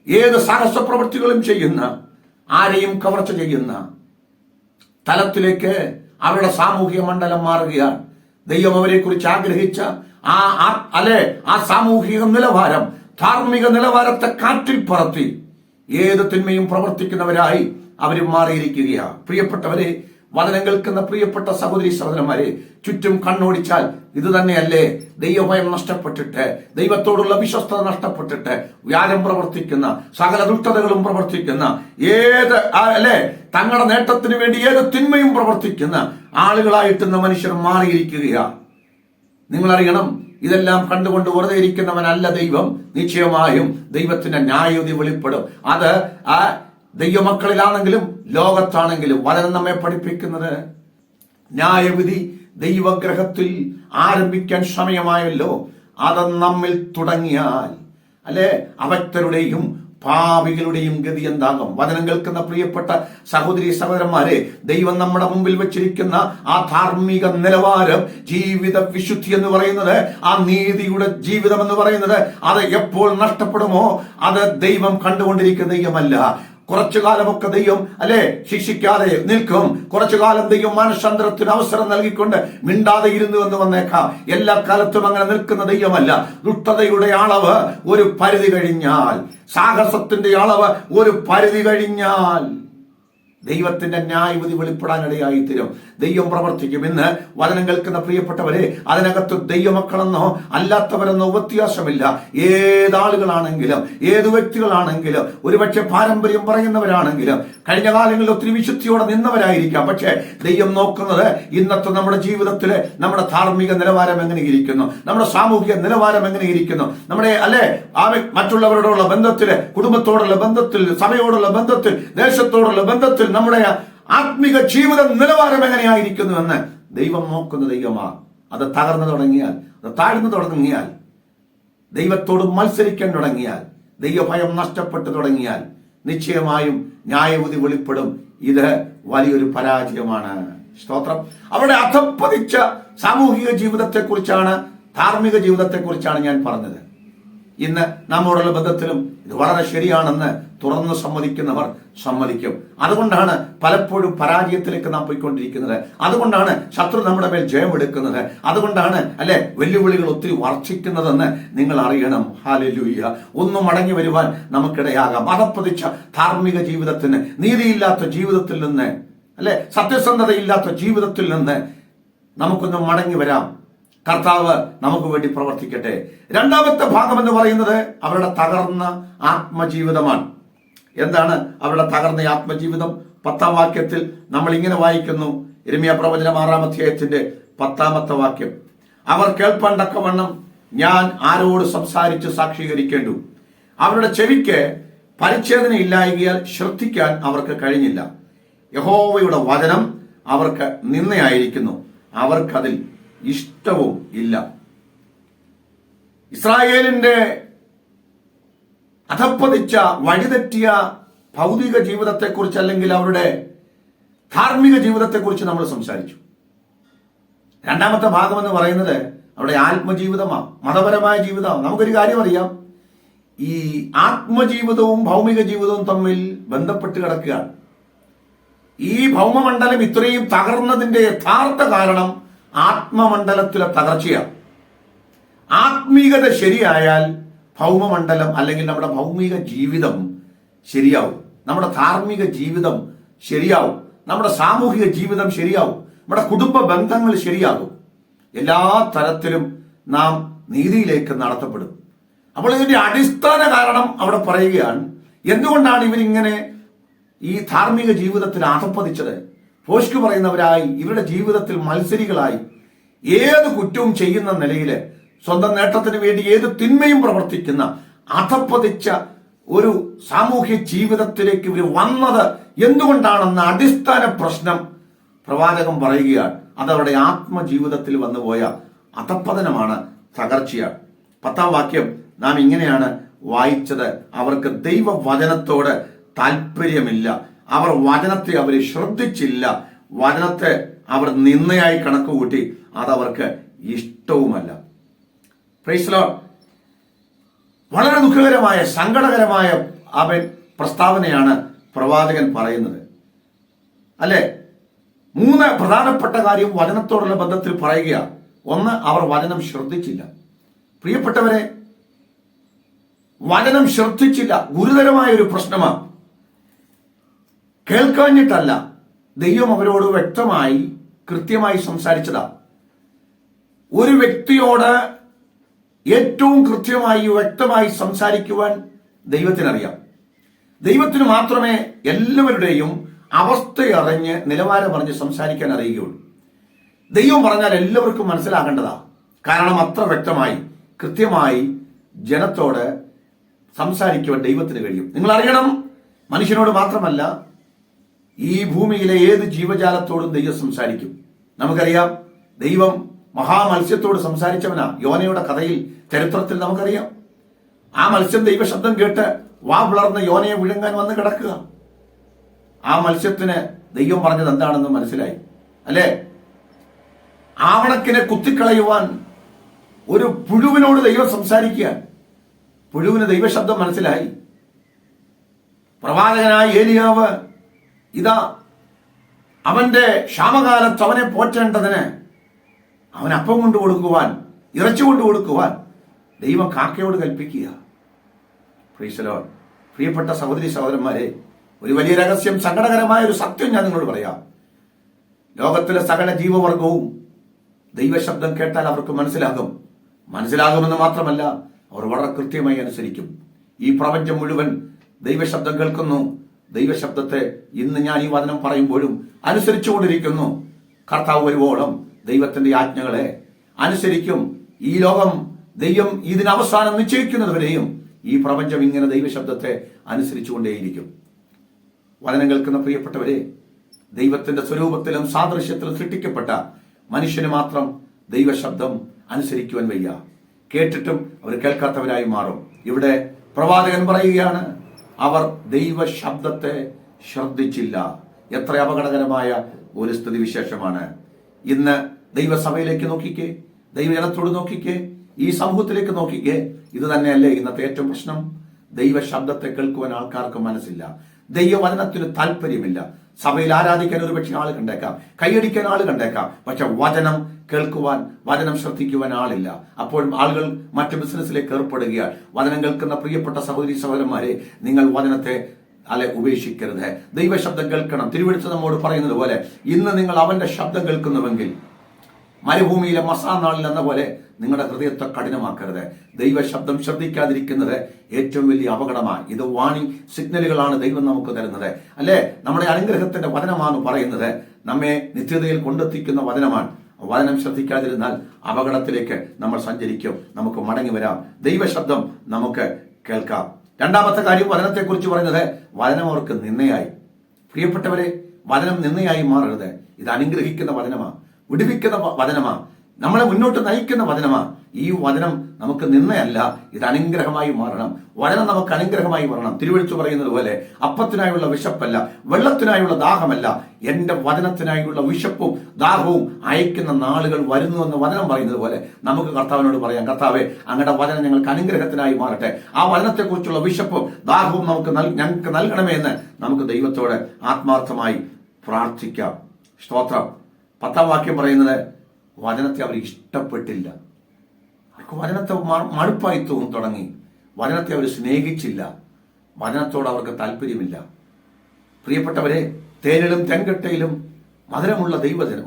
ഏത് സാഹസ പ്രവൃത്തികളും ചെയ്യുന്ന, ആരെയും കവർച്ച ചെയ്യുന്ന തലത്തിലേക്ക് അവരുടെ സാമൂഹിക മണ്ഡലം മാറുകയാണ്. ദൈവം അവരെ കുറിച്ച് ആഗ്രഹിച്ച ആ സാമൂഹിക നിലവാരം, ധാർമ്മിക നിലവാരത്തെ കാറ്റിൽ പറത്തി ഏത് തിന്മയും പ്രവർത്തിക്കുന്നവരായി അവരും മാറിയിരിക്കുകയാണ്. പ്രിയപ്പെട്ടവരെ, വചനം കേൾക്കുന്ന പ്രിയപ്പെട്ട സഹോദരി സഹോദരന്മാരെ, ചുറ്റും കണ്ണോടിച്ചാൽ ഇത് തന്നെയല്ലേ ദൈവഭയം നഷ്ടപ്പെട്ടിട്ട്, ദൈവത്തോടുള്ള വിശ്വസ്തത നഷ്ടപ്പെട്ടിട്ട് വ്യാജം പ്രവർത്തിക്കുന്ന, സകല ദുഷ്ടതകളും പ്രവർത്തിക്കുന്ന, ഏത് തങ്ങളുടെ നേട്ടത്തിന് വേണ്ടി ഏത് തിന്മയും പ്രവർത്തിക്കുന്ന ആളുകളായിട്ട് മനുഷ്യർ മാറിയിരിക്കുകയാണ്. നിങ്ങളറിയണം, ഇതെല്ലാം കണ്ടുകൊണ്ട് വെറുതെ ഇരിക്കുന്നവനല്ല ദൈവം. നിശ്ചയമായും ദൈവത്തിന്റെ ന്യായവിധി വെളിപ്പെടും. അത് ദൈവമക്കളിലാണെങ്കിലും ലോകത്താണെങ്കിലും വചനം നമ്മെ പഠിപ്പിക്കുന്നത്, ന്യായവിധി ദൈവഗ്രഹത്തിൽ ആരംഭിക്കാൻ സമയമായല്ലോ. അത് നമ്മിൽ തുടങ്ങിയാൽ അവക്തരുടെയും പാപികളുടെയും ഗതി എന്താകും? വചനം കേൾക്കുന്ന പ്രിയപ്പെട്ട സഹോദരി സഹോദരന്മാരെ, ദൈവം നമ്മുടെ മുമ്പിൽ വെച്ചിരിക്കുന്ന ആ ധാർമ്മിക നിലവാരം, ജീവിത വിശുദ്ധി എന്ന് പറയുന്നത്, ആ നീതിയുടെ ജീവിതം എന്ന് പറയുന്നത്, അത് എപ്പോൾ നഷ്ടപ്പെടുമോ അത് ദൈവം കണ്ടുകൊണ്ടിരിക്കുന്ന ദൈവമല്ല. കുറച്ചു കാലമൊക്കെ ദൈവം ശിക്ഷിക്കാതെ നിൽക്കും. കുറച്ചു കാലം ദൈവം മാനസാന്തരത്തിന് അവസരം നൽകിക്കൊണ്ട് മിണ്ടാതെ ഇരുന്നു എന്ന് വന്നേക്കാം. എല്ലാ കാലത്തും അങ്ങനെ നിൽക്കുന്ന ദൈവമല്ല. ദുഷ്ടതയുടെ അളവ് ഒരു പരിധി കഴിഞ്ഞാൽ, സാഹസത്തിന്റെ അളവ് ഒരു പരിധി കഴിഞ്ഞാൽ ദൈവത്തിന്റെ ന്യായവിധി വെളിപ്പെടാനിടയായി തീരും. ദൈവം പ്രവർത്തിക്കും. ഇന്ന് വചനം കേൾക്കുന്ന പ്രിയപ്പെട്ടവരെ, അതിനകത്ത് ദൈവമക്കളെന്നോ അല്ലാത്തവരെന്നോ വ്യത്യാസമില്ല. ഏതാളുകളാണെങ്കിലും, ഏത് വ്യക്തികളാണെങ്കിലും, ഒരുപക്ഷെ പാരമ്പര്യം പറയുന്നവരാണെങ്കിലും, കഴിഞ്ഞ കാലങ്ങളിൽ ഒത്തിരി വിശുദ്ധിയോടെ നിന്നവരായിരിക്കാം. പക്ഷേ ദൈവം നോക്കുന്നത് ഇന്നത്തെ നമ്മുടെ ജീവിതത്തില് നമ്മുടെ ധാർമ്മിക നിലവാരം എങ്ങനെയിരിക്കുന്നു, നമ്മുടെ സാമൂഹിക നിലവാരം എങ്ങനെയിരിക്കുന്നു, നമ്മുടെ മറ്റുള്ളവരോടുള്ള ബന്ധത്തില്, കുടുംബത്തോടുള്ള ബന്ധത്തിൽ, സഭയോടുള്ള ബന്ധത്തിൽ, ദേശത്തോടുള്ള ബന്ധത്തിൽ നമ്മുടെ ആത്മിക ജീവിത നിലവാരം എങ്ങനെയായിരിക്കുന്നു എന്ന് ദൈവം നോക്കുന്ന ദൈവമാണ്. അത് തകർന്നു തുടങ്ങിയാൽ, അത് താഴ്ന്നു തുടങ്ങിയാൽ, ദൈവത്തോട് മത്സരിക്കാൻ തുടങ്ങിയാൽ, ദൈവഭയം നഷ്ടപ്പെട്ടു തുടങ്ങിയാൽ നിശ്ചയമായും ന്യായവിധി വെളിപ്പെടും. ഇത് വലിയൊരു പരാജയമാണ്. സ്തോത്രം. അവരുടെ അധപ്പതിച്ച സാമൂഹിക ജീവിതത്തെക്കുറിച്ചാണ്, ധാർമ്മിക ജീവിതത്തെക്കുറിച്ചാണ് ഞാൻ പറഞ്ഞത്. ഇന്ന് നമ്മോടുള്ള ബന്ധത്തിലും ഇത് വളരെ ശരിയാണെന്ന് തുറന്നു സമ്മതിക്കുന്നവർ സമ്മതിക്കും. അതുകൊണ്ടാണ് പലപ്പോഴും പരാജയത്തിലേക്ക് നാം പോയിക്കൊണ്ടിരിക്കുന്നത്. അതുകൊണ്ടാണ് ശത്രു നമ്മുടെ മേൽ ജയമെടുക്കുന്നത്. അതുകൊണ്ടാണ് വെല്ലുവിളികൾ ഒത്തിരി വർദ്ധിക്കുന്നതെന്ന് നിങ്ങൾ അറിയണം. ഹല്ലേലൂയ. ഒന്നും മടങ്ങി വരുവാൻ നമുക്കിടയാകാം. അധപ്പതിച്ച ധാർമ്മിക ജീവിതത്തിന്, നീതിയില്ലാത്ത ജീവിതത്തിൽ നിന്ന്, സത്യസന്ധതയില്ലാത്ത ജീവിതത്തിൽ നിന്ന് നമുക്കൊന്ന് മടങ്ങി വരാം. കർത്താവ് നമുക്ക് വേണ്ടി പ്രവർത്തിക്കട്ടെ. രണ്ടാമത്തെ ഭാഗം എന്ന് പറയുന്നത് അവരുടെ തകർന്ന ആത്മജീവിതമാണ്. എന്താണ് അവരുടെ തകർന്ന ആത്മജീവിതം? 10-ാം വാക്യത്തിൽ നമ്മൾ ഇങ്ങനെ വായിക്കുന്നു. യിരെമ്യാ പ്രവചനം 6-ാം അധ്യായത്തിന്റെ 10-ാമത്തെ വാക്യം, അവർ കേൾപ്പണ്ടക്കവണ്ണം ഞാൻ ആരോട് സംസാരിച്ച് സാക്ഷീകരിക്കേണ്ടു? അവരുടെ ചെവിക്ക് പരിച്ഛേദന ഇല്ലായകയാൽ ശ്രദ്ധിക്കാൻ അവർക്ക് കഴിഞ്ഞില്ല. യഹോവയുടെ വചനം അവർക്ക് നിന്നയായിരിക്കുന്നു, അവർക്കതിൽ ഇഷ്ടവും ഇല്ല. ഇസ്രായേലിന്റെ അധപ്പതിച്ച വഴിതെറ്റിയ ഭൗതിക ജീവിതത്തെക്കുറിച്ച്, അല്ലെങ്കിൽ അവരുടെ ധാർമ്മിക ജീവിതത്തെക്കുറിച്ച് നമ്മൾ സംസാരിച്ചു. രണ്ടാമത്തെ ഭാഗം എന്ന് പറയുന്നത് അവരുടെ ആത്മജീവിതമാണ്, മതപരമായ ജീവിതമാണ്. നമുക്കൊരു കാര്യം അറിയാം, ഈ ആത്മജീവിതവും ഭൗമിക ജീവിതവും തമ്മിൽ ബന്ധപ്പെട്ട് കിടക്കുകയാണ്. ഈ ഭൗമമണ്ഡലം ഇത്രയും തകർന്നതിന്റെ യഥാർത്ഥ കാരണം ആത്മമണ്ഡലത്തിലെ തകർച്ചയാണ്. ആത്മീകത ശരിയായാൽ ഭൗമമണ്ഡലം, അല്ലെങ്കിൽ നമ്മുടെ ഭൗമിക ജീവിതം ശരിയാവും, നമ്മുടെ ധാർമ്മിക ജീവിതം ശരിയാവും, നമ്മുടെ സാമൂഹിക ജീവിതം ശരിയാവും, നമ്മുടെ കുടുംബ ബന്ധങ്ങൾ ശരിയാകും. എല്ലാ തരത്തിലും നാം നീതിയിലേക്ക് നടത്തപ്പെടും. അപ്പോൾ ഇതിന്റെ അടിസ്ഥാന കാരണം അവിടെ പറയുകയാണ്. എന്തുകൊണ്ടാണ് ഇവരിങ്ങനെ ഈ ധാർമ്മിക ജീവിതത്തിൽ അധപ്പതിച്ചത്? ഫോഷ്ക്ക് പറയുന്നവരായി, ഇവരുടെ ജീവിതത്തിൽ മത്സരികളായി, ഏത് കുറ്റവും ചെയ്യുന്ന നിലയില് സ്വന്തം നേട്ടത്തിന് വേണ്ടി ഏത് തിന്മയും പ്രവർത്തിക്കുന്ന അധപ്പതിച്ച ഒരു സാമൂഹ്യ ജീവിതത്തിലേക്ക് ഇവർ വന്നത് എന്തുകൊണ്ടാണെന്ന അടിസ്ഥാന പ്രശ്നം പ്രവാചകൻ പറയുകയാണ്. അതവരുടെ ആത്മജീവിതത്തിൽ വന്നുപോയ അധപ്പതനമാണ്, തകർച്ചയാണ്. 10-ാം വാക്യം നാം ഇങ്ങനെയാണ് വായിച്ചത്: അവർക്ക് ദൈവവചനത്തോട് താല്പര്യമില്ല, അവർ വചനത്തെ അവർ ശ്രദ്ധിച്ചില്ല, വചനത്തെ അവർ നിന്നയായി കണക്കുകൂട്ടി, അതവർക്ക് ഇഷ്ടവുമല്ല. Price the Lord. വളരെ ദുഃഖകരമായ, സങ്കടകരമായ പ്രസ്താവനയാണ് പ്രവാചകൻ പറയുന്നത്, അല്ലെ? 3 പ്രധാനപ്പെട്ട കാര്യം വചനത്തോടുള്ള ബന്ധത്തിൽ പറയുകയാണ്. 1, അവർ വചനം ശ്രദ്ധിച്ചില്ല. പ്രിയപ്പെട്ടവരെ, വചനം ശ്രദ്ധിച്ചില്ല ഗുരുതരമായ ഒരു പ്രശ്നമാണ്. കേൾക്കാഞ്ഞിട്ടല്ല, ദൈവം അവരോട് വ്യക്തമായി കൃത്യമായി സംസാരിച്ചതാ. ഒരു വ്യക്തിയോട് ഏറ്റവും കൃത്യമായി വ്യക്തമായി സംസാരിക്കുവാൻ ദൈവത്തിനറിയാം. ദൈവത്തിന് മാത്രമേ എല്ലാവരുടെയും അവസ്ഥയറിഞ്ഞ് നിലവാരമറിഞ്ഞ് സംസാരിക്കാൻ അറിയുകയുള്ളൂ. ദൈവം പറഞ്ഞാൽ എല്ലാവർക്കും മനസ്സിലാകേണ്ടതാ. കാരണം അത്ര വ്യക്തമായി കൃത്യമായി ജനത്തോട് സംസാരിക്കുവാൻ ദൈവത്തിന് കഴിയും. നിങ്ങൾ അറിയണം, മനുഷ്യനോട് മാത്രമല്ല, ഈ ഭൂമിയിലെ ഏത് ജീവജാലത്തോടും ദൈവം സംസാരിക്കും. നമുക്കറിയാം, ദൈവം മഹാമത്സ്യത്തോട് സംസാരിച്ചവനാ. യോനയുടെ കഥയിൽ, ചരിത്രത്തിൽ നമുക്കറിയാം. ആ മത്സ്യം ദൈവശബ്ദം കേട്ട് വാ പിളർന്ന് യോനയെ വിഴുങ്ങാൻ വന്ന് കിടക്കുക. ആ മത്സ്യത്തിന് ദൈവം പറഞ്ഞത് എന്താണെന്ന് മനസ്സിലായി, അല്ലേ? ആവണക്കിനെ കുത്തിക്കളയുവാൻ ഒരു പുഴുവിനോട് ദൈവം സംസാരിക്കുക. പുഴുവിന് ദൈവശബ്ദം മനസ്സിലായി. പ്രവാചകനായ ഏലിയാവ്, ഇതാ അവന്റെ ക്ഷാമകാലത്ത് അവനെ പോറ്റേണ്ടതിന് അവൻ അപ്പം കൊണ്ടു കൊടുക്കുവാൻ, ഇറച്ചി കൊണ്ടു കൊടുക്കുവാൻ ദൈവം കാക്കയോട് കൽപ്പിക്കുക. Praise the Lord. പ്രിയപ്പെട്ട സഹോദരി സഹോദരന്മാരെ, ഒരു വലിയ രഹസ്യം, സങ്കടകരമായ ഒരു സത്യം ഞാൻ നിങ്ങളോട് പറയാം. ലോകത്തിലെ സകല ജീവവർഗവും ദൈവശബ്ദം കേട്ടാൽ അവർക്ക് മനസ്സിലാകുമെന്ന് മാത്രമല്ല, അവർ വളരെ കൃത്യമായി അനുസരിക്കും. ഈ പ്രപഞ്ചം മുഴുവൻ ദൈവശബ്ദം കേൾക്കുന്നു. ദൈവശബ്ദത്തെ ഇന്ന് ഞാൻ ഈ വചനം പറയുമ്പോഴും അനുസരിച്ചുകൊണ്ടിരിക്കുന്നു. കർത്താവ് വരുവോളം ദൈവത്തിന്റെ ആജ്ഞകളെ അനുസരിക്കും. ഈ ലോകം ദൈവം ഇതിന് അവസാനം നിശ്ചയിക്കുന്നതുവരെയും ഈ പ്രപഞ്ചം ഇങ്ങനെ ദൈവശബ്ദത്തെ അനുസരിച്ചുകൊണ്ടേയിരിക്കും. വചനം കേൾക്കുന്ന പ്രിയപ്പെട്ടവരെ, ദൈവത്തിന്റെ സ്വരൂപത്തിലും സാദൃശ്യത്തിലും സൃഷ്ടിക്കപ്പെട്ട മനുഷ്യന് മാത്രം ദൈവശബ്ദം അനുസരിക്കുവാൻ വയ്യ. കേട്ടിട്ടും അവർ കേൾക്കാത്തവരായി മാറും. ഇവിടെ പ്രവാചകൻ പറയുകയാണ്, അവർ ദൈവശബ്ദത്തെ ശ്രദ്ധിച്ചില്ല. എത്ര അപകടകരമായ ഒരു സ്ഥിതിവിശേഷമാണ്. ഇന്ന് ദൈവസഭയിലേക്ക് നോക്കിക്കേ, ദൈവജനത്തോട് നോക്കിക്കേ, ഈ സമൂഹത്തിലേക്ക് നോക്കിക്കേ. ഇത് തന്നെയല്ലേ ഇന്നത്തെ ഏറ്റവും പ്രശ്നം? ദൈവശബ്ദത്തെ കേൾക്കുവാൻ ആൾക്കാർക്ക് മനസ്സില്ല, ദൈവവചനത്തിന് താല്പര്യമില്ല. സഭയിൽ ആരാധിക്കാൻ ഒരു പക്ഷേ ആൾ കണ്ടേക്കാം, കൈയടിക്കാൻ ആൾ കണ്ടേക്കാം, പക്ഷെ വചനം കേൾക്കുവാൻ, വചനം ശ്രദ്ധിക്കുവാൻ ആളില്ല. അപ്പോൾ ആളുകൾ മറ്റു ബിസിനസ്സിലേക്ക് ഏർപ്പെടുകയാണ്. വചനം കേൾക്കുന്ന പ്രിയപ്പെട്ട സഹോദരി സഹോദരന്മാരെ, നിങ്ങൾ വചനത്തെ ഉപേക്ഷിക്കരുത്. ദൈവശബ്ദം കേൾക്കണം. തിരുവെഴുത്ത് നമ്മോട് പറയുന്നത് പോലെ, ഇന്ന് നിങ്ങൾ അവന്റെ ശബ്ദം കേൾക്കുന്നുവെങ്കിൽ മരുഭൂമിയിലെ മസാനാളിൽ എന്ന പോലെ നിങ്ങളുടെ ഹൃദയത്തെ കഠിനമാക്കരുത്. ദൈവശബ്ദം ശ്രദ്ധിക്കാതിരിക്കുന്നത് ഏറ്റവും വലിയ അപകടമാണ്. ഇത് വാണിംഗ് സിഗ്നലുകളാണ് ദൈവം നമുക്ക് തരുന്നത്, അല്ലേ? നമ്മുടെ അനുഗ്രഹത്തിന്റെ വചനമാണ് പറയുന്നത്, നമ്മെ നിത്യതയിൽ കൊണ്ടെത്തിക്കുന്ന വചനമാണ്. വചനം ശ്രദ്ധിക്കാതിരുന്നാൽ അപകടത്തിലേക്ക് നമ്മൾ സഞ്ചരിക്കും. നമുക്ക് മടങ്ങി വരാം. ദൈവശബ്ദം നമുക്ക് കേൾക്കാം. രണ്ടാമത്തെ കാര്യം വചനത്തെക്കുറിച്ച് പറയുന്നത് വചനം അവർക്ക് നിന്നയായി. പ്രിയപ്പെട്ടവരെ, വചനം നിന്നയായി മാറരുത്. ഇത് അനുഗ്രഹിക്കുന്ന വചനമാ, വിടുവിക്കുന്ന വചനമാ, നമ്മളെ മുന്നോട്ട് നയിക്കുന്ന വചനമാ. ഈ വചനം നമുക്ക് നിന്നയല്ല, ഇത് അനുഗ്രഹമായി മാറണം. വചനം നമുക്ക് അനുഗ്രഹമായി മാറണം. തിരുവെഴുത്ത് പറയുന്നത് പോലെ അപ്പത്തിനായുള്ള വിശപ്പല്ല, വെള്ളത്തിനായുള്ള ദാഹമല്ല, എന്റെ വചനത്തിനായുള്ള വിശപ്പും ദാഹവും അയക്കുന്ന നാളുകൾ വരുന്നു എന്ന് വചനം പറയുന്നത് പോലെ നമുക്ക് കർത്താവിനോട് പറയാം, കർത്താവേ, അങ്ങയുടെ വചനം ഞങ്ങൾക്ക് അനുഗ്രഹത്തിനായി മാറട്ടെ. ആ വചനത്തെക്കുറിച്ചുള്ള വിശപ്പും ദാഹവും ഞങ്ങൾക്ക് നൽകണമേ എന്ന് നമുക്ക് ദൈവത്തോട് ആത്മാർത്ഥമായി പ്രാർത്ഥിക്കാം. സ്തോത്രം. 10-ാം വാക്യം പറയുന്നത് വചനത്തെ അവർ ഇഷ്ടപ്പെട്ടില്ല. അവർക്ക് വചനത്തെ മടുപ്പായി തുടങ്ങി. വചനത്തെ അവർ സ്നേഹിച്ചില്ല. വചനത്തോട് അവർക്ക് താല്പര്യമില്ല. പ്രിയപ്പെട്ടവരെ, തേനിലും തെൻകട്ടയിലും മധുരമുള്ള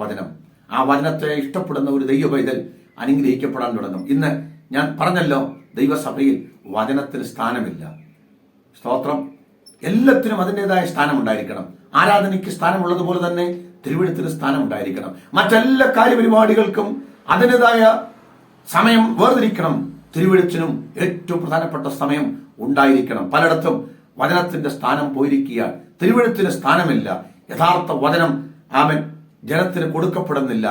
വചനം, ആ വചനത്തെ ഇഷ്ടപ്പെടുന്ന ഒരു ദൈവ പൈതൽ അനുഗ്രഹിക്കപ്പെടാൻ തുടങ്ങും. ഇന്ന് ഞാൻ പറഞ്ഞല്ലോ, ദൈവസഭയിൽ വചനത്തിന് സ്ഥാനമില്ല. സ്തോത്രം. എല്ലാത്തിനും അതിൻ്റെതായ സ്ഥാനം ഉണ്ടായിരിക്കണം. ആരാധനയ്ക്ക് സ്ഥാനമുള്ളതുപോലെ തന്നെ തിരുവെഴുത്തിന് സ്ഥാനം ഉണ്ടായിരിക്കണം. മറ്റെല്ലാ കാര്യപരിപാടികൾക്കും അതിൻ്റെതായ സമയം വേർതിരിക്കണം. തിരുവെഴുത്തിനും ഏറ്റവും പ്രധാനപ്പെട്ട സമയം ഉണ്ടായിരിക്കണം. പലയിടത്തും വചനത്തിന്റെ സ്ഥാനം പോയിരിക്കുക. തിരുവെഴുത്തിന് സ്ഥാനമില്ല. യഥാർത്ഥ വചനം ജനത്തിന് കൊടുക്കപ്പെടുന്നില്ല.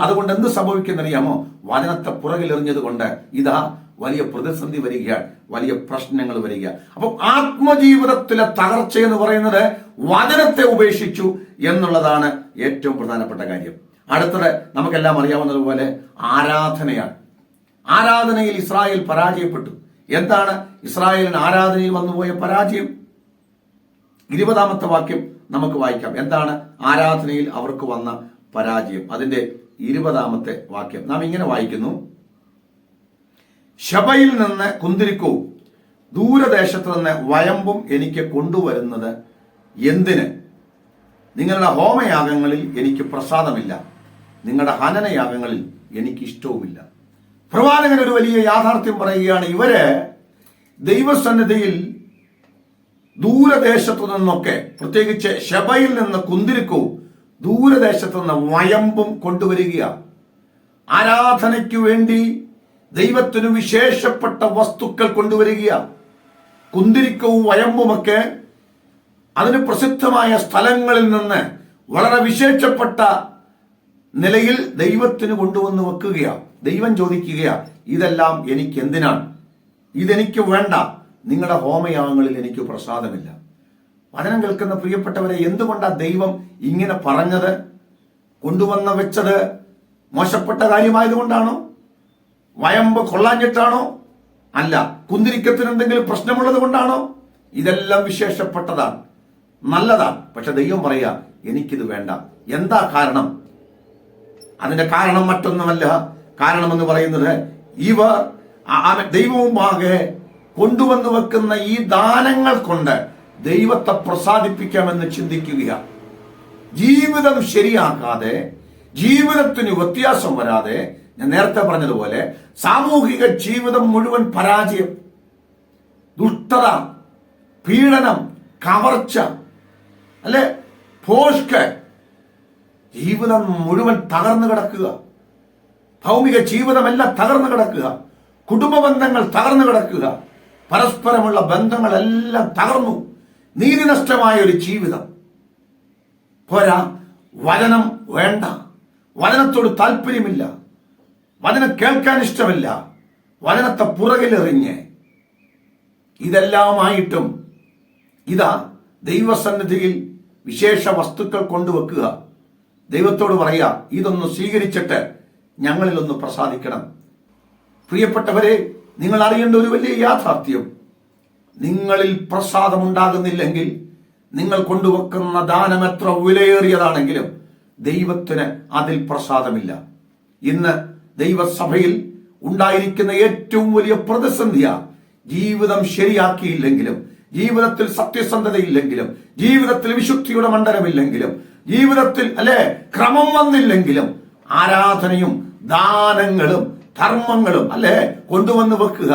അതുകൊണ്ട് എന്ത് സംഭവിക്കുന്നറിയാമോ? വചനത്തെ പുറകിലെറിഞ്ഞത് കൊണ്ട് ഇതാ വലിയ പ്രതിസന്ധി വരിക, വലിയ പ്രശ്നങ്ങൾ വരിക. അപ്പൊ ആത്മജീവിതത്തിലെ തകർച്ച എന്ന് പറയുന്നത് വചനത്തെ ഉപേക്ഷിച്ചു എന്നുള്ളതാണ് ഏറ്റവും പ്രധാനപ്പെട്ട കാര്യം. അടുത്തത് നമുക്കെല്ലാം അറിയാവുന്നതുപോലെ ആരാധനയാണ്. ആരാധനയിൽ ഇസ്രായേൽ പരാജയപ്പെട്ടു. എന്താണ് ഇസ്രായേലിന് ആരാധനയിൽ വന്നുപോയ പരാജയം? 20-ാമത്തെ വാക്യം നമുക്ക് വായിക്കാം. എന്താണ് ആരാധനയിൽ അവർക്ക് വന്ന പരാജയം? അതിന്റെ 20-ാമത്തെ വാക്യം നാം ഇങ്ങനെ വായിക്കുന്നു: ശബയിൽ നിന്ന് കുന്തിരിക്കവും ദൂരദേശത്ത് നിന്ന് വയമ്പും എനിക്ക് കൊണ്ടുവരുന്നത് എന്തിന്? നിങ്ങളുടെ ഹോമയാഗങ്ങളിൽ എനിക്ക് പ്രസാദമില്ല, നിങ്ങളുടെ ഹനനയാഗങ്ങളിൽ എനിക്ക് ഇഷ്ടവുമില്ല. പ്രവാചകൻ ഒരു വലിയ യാഥാർത്ഥ്യം പറയുകയാണ്. ഇവര് ദൈവസന്നിധിയിൽ ദൂരദേശത്തു നിന്നൊക്കെ, പ്രത്യേകിച്ച് ശബയിൽ നിന്ന് കുന്തിരിക്കവും ദൂരദേശത്തു നിന്ന് വയമ്പും കൊണ്ടുവരിക. ആരാധനയ്ക്കു വേണ്ടി ദൈവത്തിനു വിശേഷപ്പെട്ട വസ്തുക്കൾ കൊണ്ടുവരിക. കുന്തിരിക്കവും വയമ്പുമൊക്കെ അതിന് പ്രസിദ്ധമായ സ്ഥലങ്ങളിൽ നിന്ന് വളരെ വിശേഷപ്പെട്ട നിലയിൽ ദൈവത്തിന് കൊണ്ടുവന്ന് വെക്കുകയാണ്. ദൈവം ചോദിക്കുകയാ, ഇതെല്ലാം എനിക്ക് എന്തിനാണ്? ഇതെനിക്ക് വേണ്ട. നിങ്ങളുടെ ഹോമയാഗങ്ങളിൽ എനിക്ക് പ്രസാദമില്ല. വചനം കേൾക്കുന്ന പ്രിയപ്പെട്ടവരെ, എന്തുകൊണ്ടാണ് ദൈവം ഇങ്ങനെ പറഞ്ഞത്? കൊണ്ടുവന്ന് വെച്ചത് മോശപ്പെട്ട കാര്യമായതുകൊണ്ടാണോ? വയമ്പ് കൊള്ളാഞ്ഞിട്ടാണോ? അല്ല. കുന്തിരിക്കത്തിന് എന്തെങ്കിലും പ്രശ്നമുള്ളത് കൊണ്ടാണോ? ഇതെല്ലാം വിശേഷപ്പെട്ടതാണ്, നല്ലതാണ്. പക്ഷെ ദൈവം പറയാ, എനിക്കിത് വേണ്ട. എന്താ കാരണം? അതിന്റെ കാരണം മറ്റൊന്നുമല്ല. കാരണമെന്ന് പറയുന്നത്, ഇവർ ദൈവവുമാകെ കൊണ്ടുവന്നു വെക്കുന്ന ഈ ദാനങ്ങൾ കൊണ്ട് ദൈവത്തെ പ്രസാദിപ്പിക്കാമെന്ന് ചിന്തിക്കുക. ജീവിതം ശരിയാക്കാതെ, ജീവിതത്തിന് വ്യത്യാസം വരാതെ, ഞാൻ നേരത്തെ പറഞ്ഞതുപോലെ സാമൂഹിക ജീവിതം മുഴുവൻ പരാജയം, ദുഷ്ടത, പീഡനം, കവർച്ച, അല്ലെ ഭോഷ്ക്, ജീവിതം മുഴുവൻ തകർന്നു കിടക്കുക. ഭൗമിക ജീവിതമെല്ലാം തകർന്നു കിടക്കുക. കുടുംബ ബന്ധങ്ങൾ തകർന്നു കിടക്കുക. പരസ്പരമുള്ള ബന്ധങ്ങളെല്ലാം തകർന്നു. നീതിനഷ്ടമായ ഒരു ജീവിതം. പോരാ, വചനം വേണ്ട, വചനത്തോട് താല്പര്യമില്ല, വചനം കേൾക്കാൻ ഇഷ്ടമില്ല, വചനത്തെ പുറകിലെറിഞ്ഞ് ഇതെല്ലാമായിട്ടും ഇതാ ദൈവസന്നിധിയിൽ വിശേഷ വസ്തുക്കൾ കൊണ്ടുവെക്കുക. ദൈവത്തോട് പറയുക, ഇതൊന്ന് സ്വീകരിച്ചിട്ട് ഞങ്ങളിലൊന്ന് പ്രസാദിക്കണം. പ്രിയപ്പെട്ടവരെ, നിങ്ങൾ അറിയേണ്ട ഒരു വലിയ യാഥാർത്ഥ്യം, നിങ്ങളിൽ പ്രസാദമുണ്ടാകുന്നില്ലെങ്കിൽ നിങ്ങൾ കൊണ്ടുവെക്കുന്ന ദാനം എത്ര വിലയേറിയതാണെങ്കിലും ദൈവത്തിന് അതിൽ പ്രസാദമില്ല. ഇന്ന് ദൈവസഭയിൽ ഉണ്ടായിരിക്കുന്ന ഏറ്റവും വലിയ പ്രതിസന്ധിയാ, ജീവിതം ശരിയാക്കിയില്ലെങ്കിലും, ജീവിതത്തിൽ സത്യസന്ധതയില്ലെങ്കിലും, ജീവിതത്തിൽ വിശുദ്ധിയുടെ മണ്ഡലമില്ലെങ്കിലും, ജീവിതത്തിൽ ക്രമം വന്നില്ലെങ്കിലും ആരാധനയും ദാനങ്ങളും ധർമ്മങ്ങളും കൊണ്ടുവന്ന് വെക്കുക.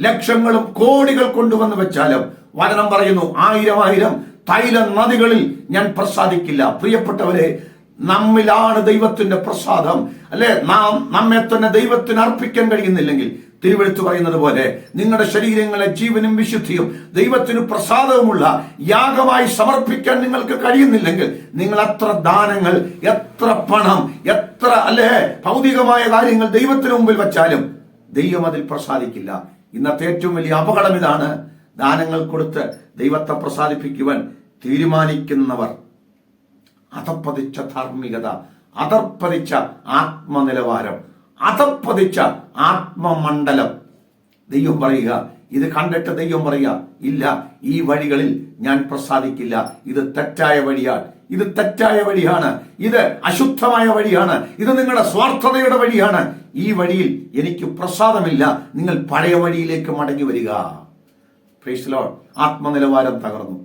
ലക്ഷങ്ങളും കോടികൾ കൊണ്ടുവന്ന് വെച്ചാലും വചനം പറയുന്നു, 1000 തൈല നദികളിൽ ഞാൻ പ്രസാദിക്കില്ല. പ്രിയപ്പെട്ടവരെ, നമ്മിലാണ് ദൈവത്തിന്റെ പ്രസാദം. അല്ലെ, നമ്മെ തന്നെ ദൈവത്തിന് അർപ്പിക്കാൻ കഴിയുന്നില്ലെങ്കിൽ തിരുവെഴുത്ത് പറയുന്നത് പോലെ നിങ്ങളുടെ ശരീരങ്ങളെ ജീവനും വിശുദ്ധിയും ദൈവത്തിന് പ്രസാദവുമുള്ള യാഗമായി സമർപ്പിക്കാൻ നിങ്ങൾക്ക് കഴിയുന്നില്ലെങ്കിൽ നിങ്ങൾ എത്ര ദാനങ്ങൾ, എത്ര പണം, എത്ര ഭൗതികമായ കാര്യങ്ങൾ ദൈവത്തിന് മുമ്പിൽ വച്ചാലും ദൈവം അതിൽ പ്രസാദിക്കില്ല. ഇന്നത്തെ ഏറ്റവും വലിയ അപകടം ഇതാണ്. ദാനങ്ങൾ കൊടുത്ത് ദൈവത്തെ പ്രസാദിപ്പിക്കുവാൻ തീരുമാനിക്കുന്നവർ അധപ്പതിച്ച ധാർമ്മികത, അധപ്പതിച്ച ആത്മനിലവാരം, അധപ്പതിച്ച ആത്മമണ്ഡലം. ദൈവം പറയുക, ഇത് കണ്ടിട്ട് ദൈവം പറയുക, ഇല്ല, ഈ വഴികളിൽ ഞാൻ പ്രസാദിക്കില്ല. ഇത് തെറ്റായ വഴിയാണ്, ഇത് തെറ്റായ വഴിയാണ്, ഇത് അശുദ്ധമായ വഴിയാണ്, ഇത് നിങ്ങളുടെ സ്വാർത്ഥതയുടെ വഴിയാണ്. ഈ വഴിയിൽ എനിക്ക് പ്രസാദമില്ല. നിങ്ങൾ പഴയ വഴിയിലേക്ക് മടങ്ങി വരിക. Praise Lord. ആത്മനിലവാരം തകർന്നു.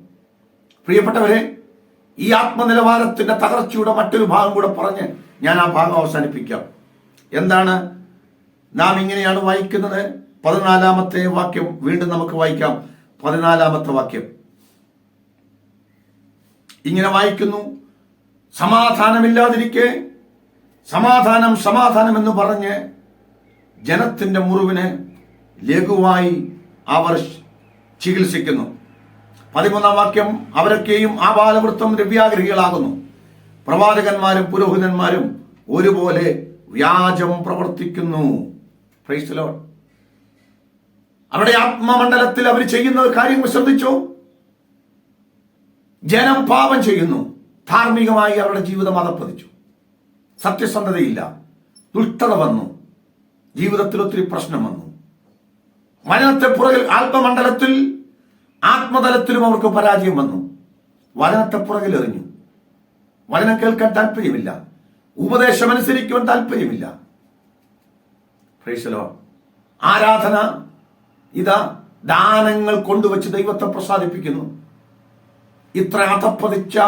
പ്രിയപ്പെട്ടവരെ, ഈ ആത്മനിലവാരത്തിന്റെ തകർച്ചയുടെ മറ്റൊരു ഭാഗം കൂടെ പറഞ്ഞ് ഞാൻ ആ ഭാഗം അവസാനിപ്പിക്കാം. എന്താണ്? നാം ഇങ്ങനെയാണ് വായിക്കുന്നത്. 14-ാമത്തെ വാക്യം വീണ്ടും നമുക്ക് വായിക്കാം. 14-ാമത്തെ വാക്യം ഇങ്ങനെ വായിക്കുന്നു: സമാധാനമില്ലാതിരിക്കെ സമാധാനം സമാധാനം എന്ന് പറഞ്ഞ് ജനത്തിന്റെ മുറിവിന് ലഘുവായി അവർ ചികിത്സിക്കുന്നു. 13-ാം വാക്യം: അവരൊക്കെയും ആബാലവൃത്തം ദ്രവ്യാഗ്രഹികളാകുന്നു. പ്രവാചകന്മാരും പുരോഹിതന്മാരും ഒരുപോലെ വ്യാജം പ്രവർത്തിക്കുന്നു. Price the Lord. അവരുടെ ആത്മമണ്ഡലത്തിൽ അവർ ചെയ്യുന്ന കാര്യങ്ങൾ ശ്രദ്ധിച്ചോ? ജനം പാപം ചെയ്യുന്നു. ധാർമ്മികമായി അവരുടെ ജീവിതം അധപ്പതിച്ചു. സത്യസന്ധതയില്ല, ദുഷ്ടത വന്നു, ജീവിതത്തിൽ ഒത്തിരി പ്രശ്നം വന്നു. വചനത്തെ പുറകിൽ ആത്മമണ്ഡലത്തിൽ ആത്മതലത്തിലും അവർക്ക് പരാജയം വന്നു. വചനത്തെ പുറകിൽ എറിഞ്ഞു. വചനം കേൾക്കാൻ താല്പര്യമില്ല, ഉപദേശം അനുസരിക്കുവാൻ താല്പര്യമില്ല. Price the Lord. ആരാധന ഇതാ ദാനങ്ങൾ കൊണ്ടുവച്ച് ദൈവത്തെ പ്രസാദിപ്പിക്കുന്നു. ഇത്ര അധപ്പതിച്ച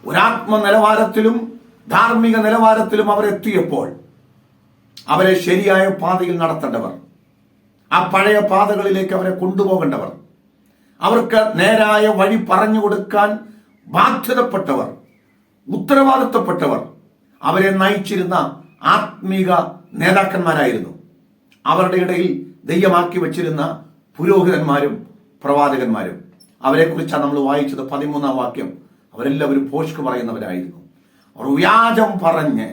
ഒരാത്മ നിലവാരത്തിലും ധാർമ്മിക നിലവാരത്തിലും അവരെത്തിയപ്പോൾ അവരെ ശരിയായ പാതയിൽ നടത്തേണ്ടവർ, ആ പഴയ പാതകളിലേക്ക് അവരെ കൊണ്ടുപോകേണ്ടവർ, അവർക്ക് നേരായ വഴി പറഞ്ഞു കൊടുക്കാൻ ബാധ്യതപ്പെട്ടവർ, ഉത്തരവാദിത്തപ്പെട്ടവർ അവരെ നയിച്ചിരുന്ന ആത്മീക നേതാക്കന്മാരായിരുന്നു. അവരുടെ ഇടയിൽ ദൈവമാക്കി വെച്ചിരുന്ന പുരോഹിതന്മാരും പ്രവാചകന്മാരും. അവരെക്കുറിച്ചാണ് നമ്മൾ വായിച്ചത്. 13-ാം വാക്യം. അവരെല്ലാവരും ഭോഷ്ക് പറയുന്നവരായിരുന്നു. അവർ വ്യാജം പറഞ്ഞ്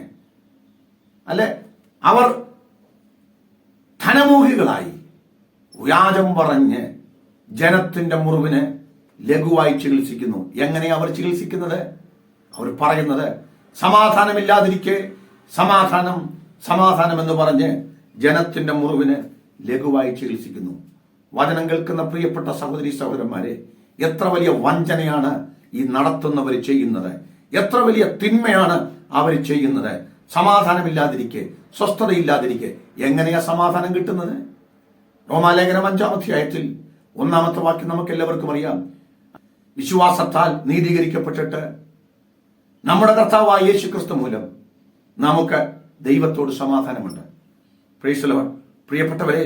അവർ ധനമോഹികളായി വ്യാജം പറഞ്ഞ് ജനത്തിന്റെ മുറിവിന് ലഘുവായി ചികിത്സിക്കുന്നു. എങ്ങനെയാ അവർ ചികിത്സിക്കുന്നത്? അവർ പറയുന്നത് സമാധാനമില്ലാതിരിക്കെ സമാധാനം സമാധാനം എന്ന് പറഞ്ഞ് ജനത്തിന്റെ മുറിവിന് ലഘുവായി ചികിത്സിക്കുന്നു. വചനം കേൾക്കുന്ന പ്രിയപ്പെട്ട സഹോദരി സഹോദരന്മാരെ, എത്ര വലിയ വഞ്ചനയാണ് ഈ നടത്തുന്നവർ ചെയ്യുന്നത്! എത്ര വലിയ തിന്മയാണ് അവർ ചെയ്യുന്നത്! സമാധാനമില്ലാതിരിക്കെ, സ്വസ്ഥതയില്ലാതിരിക്കെ എങ്ങനെയാ സമാധാനം കിട്ടുന്നത്? റോമാലേഖനം 5-ാം അധ്യായത്തിൽ 1-ാമത്തെ വാക്യം നമുക്ക് എല്ലാവർക്കും അറിയാം. വിശ്വാസത്താൽ നീതീകരിക്കപ്പെട്ടിട്ട് നമ്മുടെ കർത്താവായ യേശു ക്രിസ്തു മൂലം നമുക്ക് ദൈവത്തോട് സമാധാനമുണ്ട്. Praise the Lord. പ്രിയപ്പെട്ടവരെ,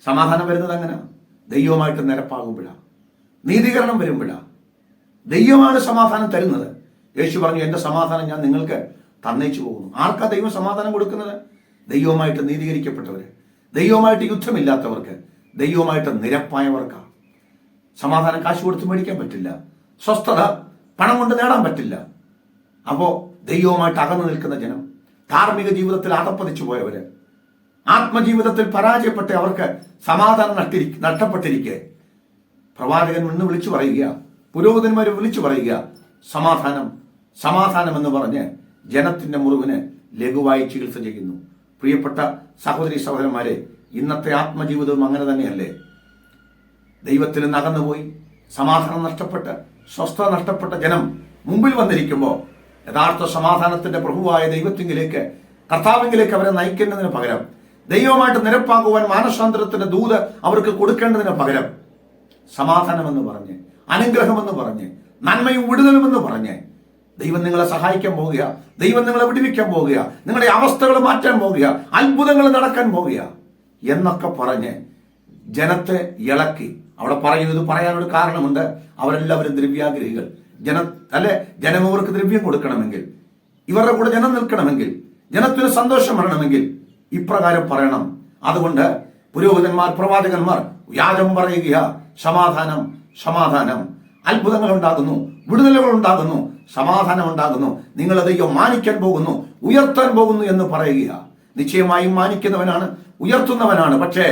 സമാധാനം വരുന്നത് എങ്ങനെ? ദൈവമായിട്ട് നിരപ്പാകുമ്പോഴാണ്, നീതീകരണം വരുമ്പോഴാണ്. ദൈവമാണ് സമാധാനം തരുന്നത്. യേശു പറഞ്ഞു, എന്റെ സമാധാനം ഞാൻ നിങ്ങൾക്ക് തന്നേച്ചു പോകുന്നു. ആർക്കാ ദൈവം സമാധാനം കൊടുക്കുന്നത്? ദൈവമായിട്ട് നീതീകരിക്കപ്പെട്ടവര്, ദൈവമായിട്ട് യുദ്ധമില്ലാത്തവർക്ക്, ദൈവമായിട്ട് നിരപ്പായവർക്കാ. സമാധാനം കാശ് കൊടുത്ത് മേടിക്കാൻ പറ്റില്ല, സ്വസ്ഥത പണം കൊണ്ട് നേടാൻ പറ്റില്ല. അപ്പോ ദൈവവുമായിട്ട് അകന്നു നിൽക്കുന്ന ജനം, ധാർമ്മിക ജീവിതത്തിൽ അധപ്പതിച്ചു പോയവര്, ആത്മജീവിതത്തിൽ പരാജയപ്പെട്ട അവർക്ക് സമാധാനം നഷ്ടപ്പെട്ടിരിക്കെ പ്രവാചകൻ നിന്ന് വിളിച്ചു പറയുക, പുരോഹിതന്മാർ വിളിച്ചു പറയുക, സമാധാനം സമാധാനം എന്ന് പറഞ്ഞ് ജനത്തിന്റെ മുറിവിന് ലഘുവായി ചികിത്സ ചെയ്യുന്നു. പ്രിയപ്പെട്ട സഹോദരി സഹോദരന്മാരെ, ഇന്നത്തെ ആത്മജീവിതവും അങ്ങനെ തന്നെയല്ലേ? ദൈവത്തിൽ നിന്ന് അകന്നുപോയി സമാധാനം നഷ്ടപ്പെട്ട് സ്വസ്ഥത നഷ്ടപ്പെട്ട ജനം മുമ്പിൽ വന്നിരിക്കുമ്പോൾ യഥാർത്ഥ സമാധാനത്തിന്റെ പ്രഭുവായ ദൈവത്തിങ്കിലേക്ക്, കർത്താവിങ്കിലേക്ക് അവരെ നയിക്കേണ്ടതിന് പകരം, ദൈവമായിട്ട് നിരപ്പാകുവാൻ മാനസാന്തരത്തിന്റെ ദൂത് അവർക്ക് കൊടുക്കേണ്ടതിന് പകരം, സമാധാനമെന്ന് പറഞ്ഞ്, അനുഗ്രഹമെന്ന് പറഞ്ഞ്, നന്മയും വിടുതലുമെന്ന് പറഞ്ഞ് ദൈവം നിങ്ങളെ സഹായിക്കാൻ പോകുക, ദൈവം നിങ്ങളെ വിടുവിക്കാൻ പോകുക, നിങ്ങളുടെ അവസ്ഥകൾ മാറ്റാൻ പോകുക, അത്ഭുതങ്ങൾ നടക്കാൻ പോകുക എന്നൊക്കെ പറഞ്ഞ് ജനത്തെ ഇളക്കി. അവിടെ പറയുന്നത് പറയാനൊരു കാരണമുണ്ട്. അവരെല്ലാവരും ദ്രവ്യാഗ്രഹികൾ. ജനം അവർക്ക് ദ്രവ്യം കൊടുക്കണമെങ്കിൽ ഇവരുടെ കൂടെ ജനം നിൽക്കണമെങ്കിൽ, ജനത്തിന് സന്തോഷം വരണമെങ്കിൽ ഇപ്രകാരം പറയണം. അതുകൊണ്ട് പുരോഹിതന്മാർ, പ്രവാചകന്മാർ വ്യാജം പറയുക, സമാധാനം സമാധാനം. അത്ഭുതങ്ങൾ ഉണ്ടാകുന്നു, വിടുതലുകൾ ഉണ്ടാകുന്നു, സമാധാനം ഉണ്ടാകുന്നു, നിങ്ങൾ ദൈവം മാനിക്കാൻ പോകുന്നു, ഉയർത്താൻ പോകുന്നു എന്ന് പറയുക. നിശ്ചയമായും മാനിക്കുന്നവനാണ്, ഉയർത്തുന്നവനാണ്. പക്ഷേ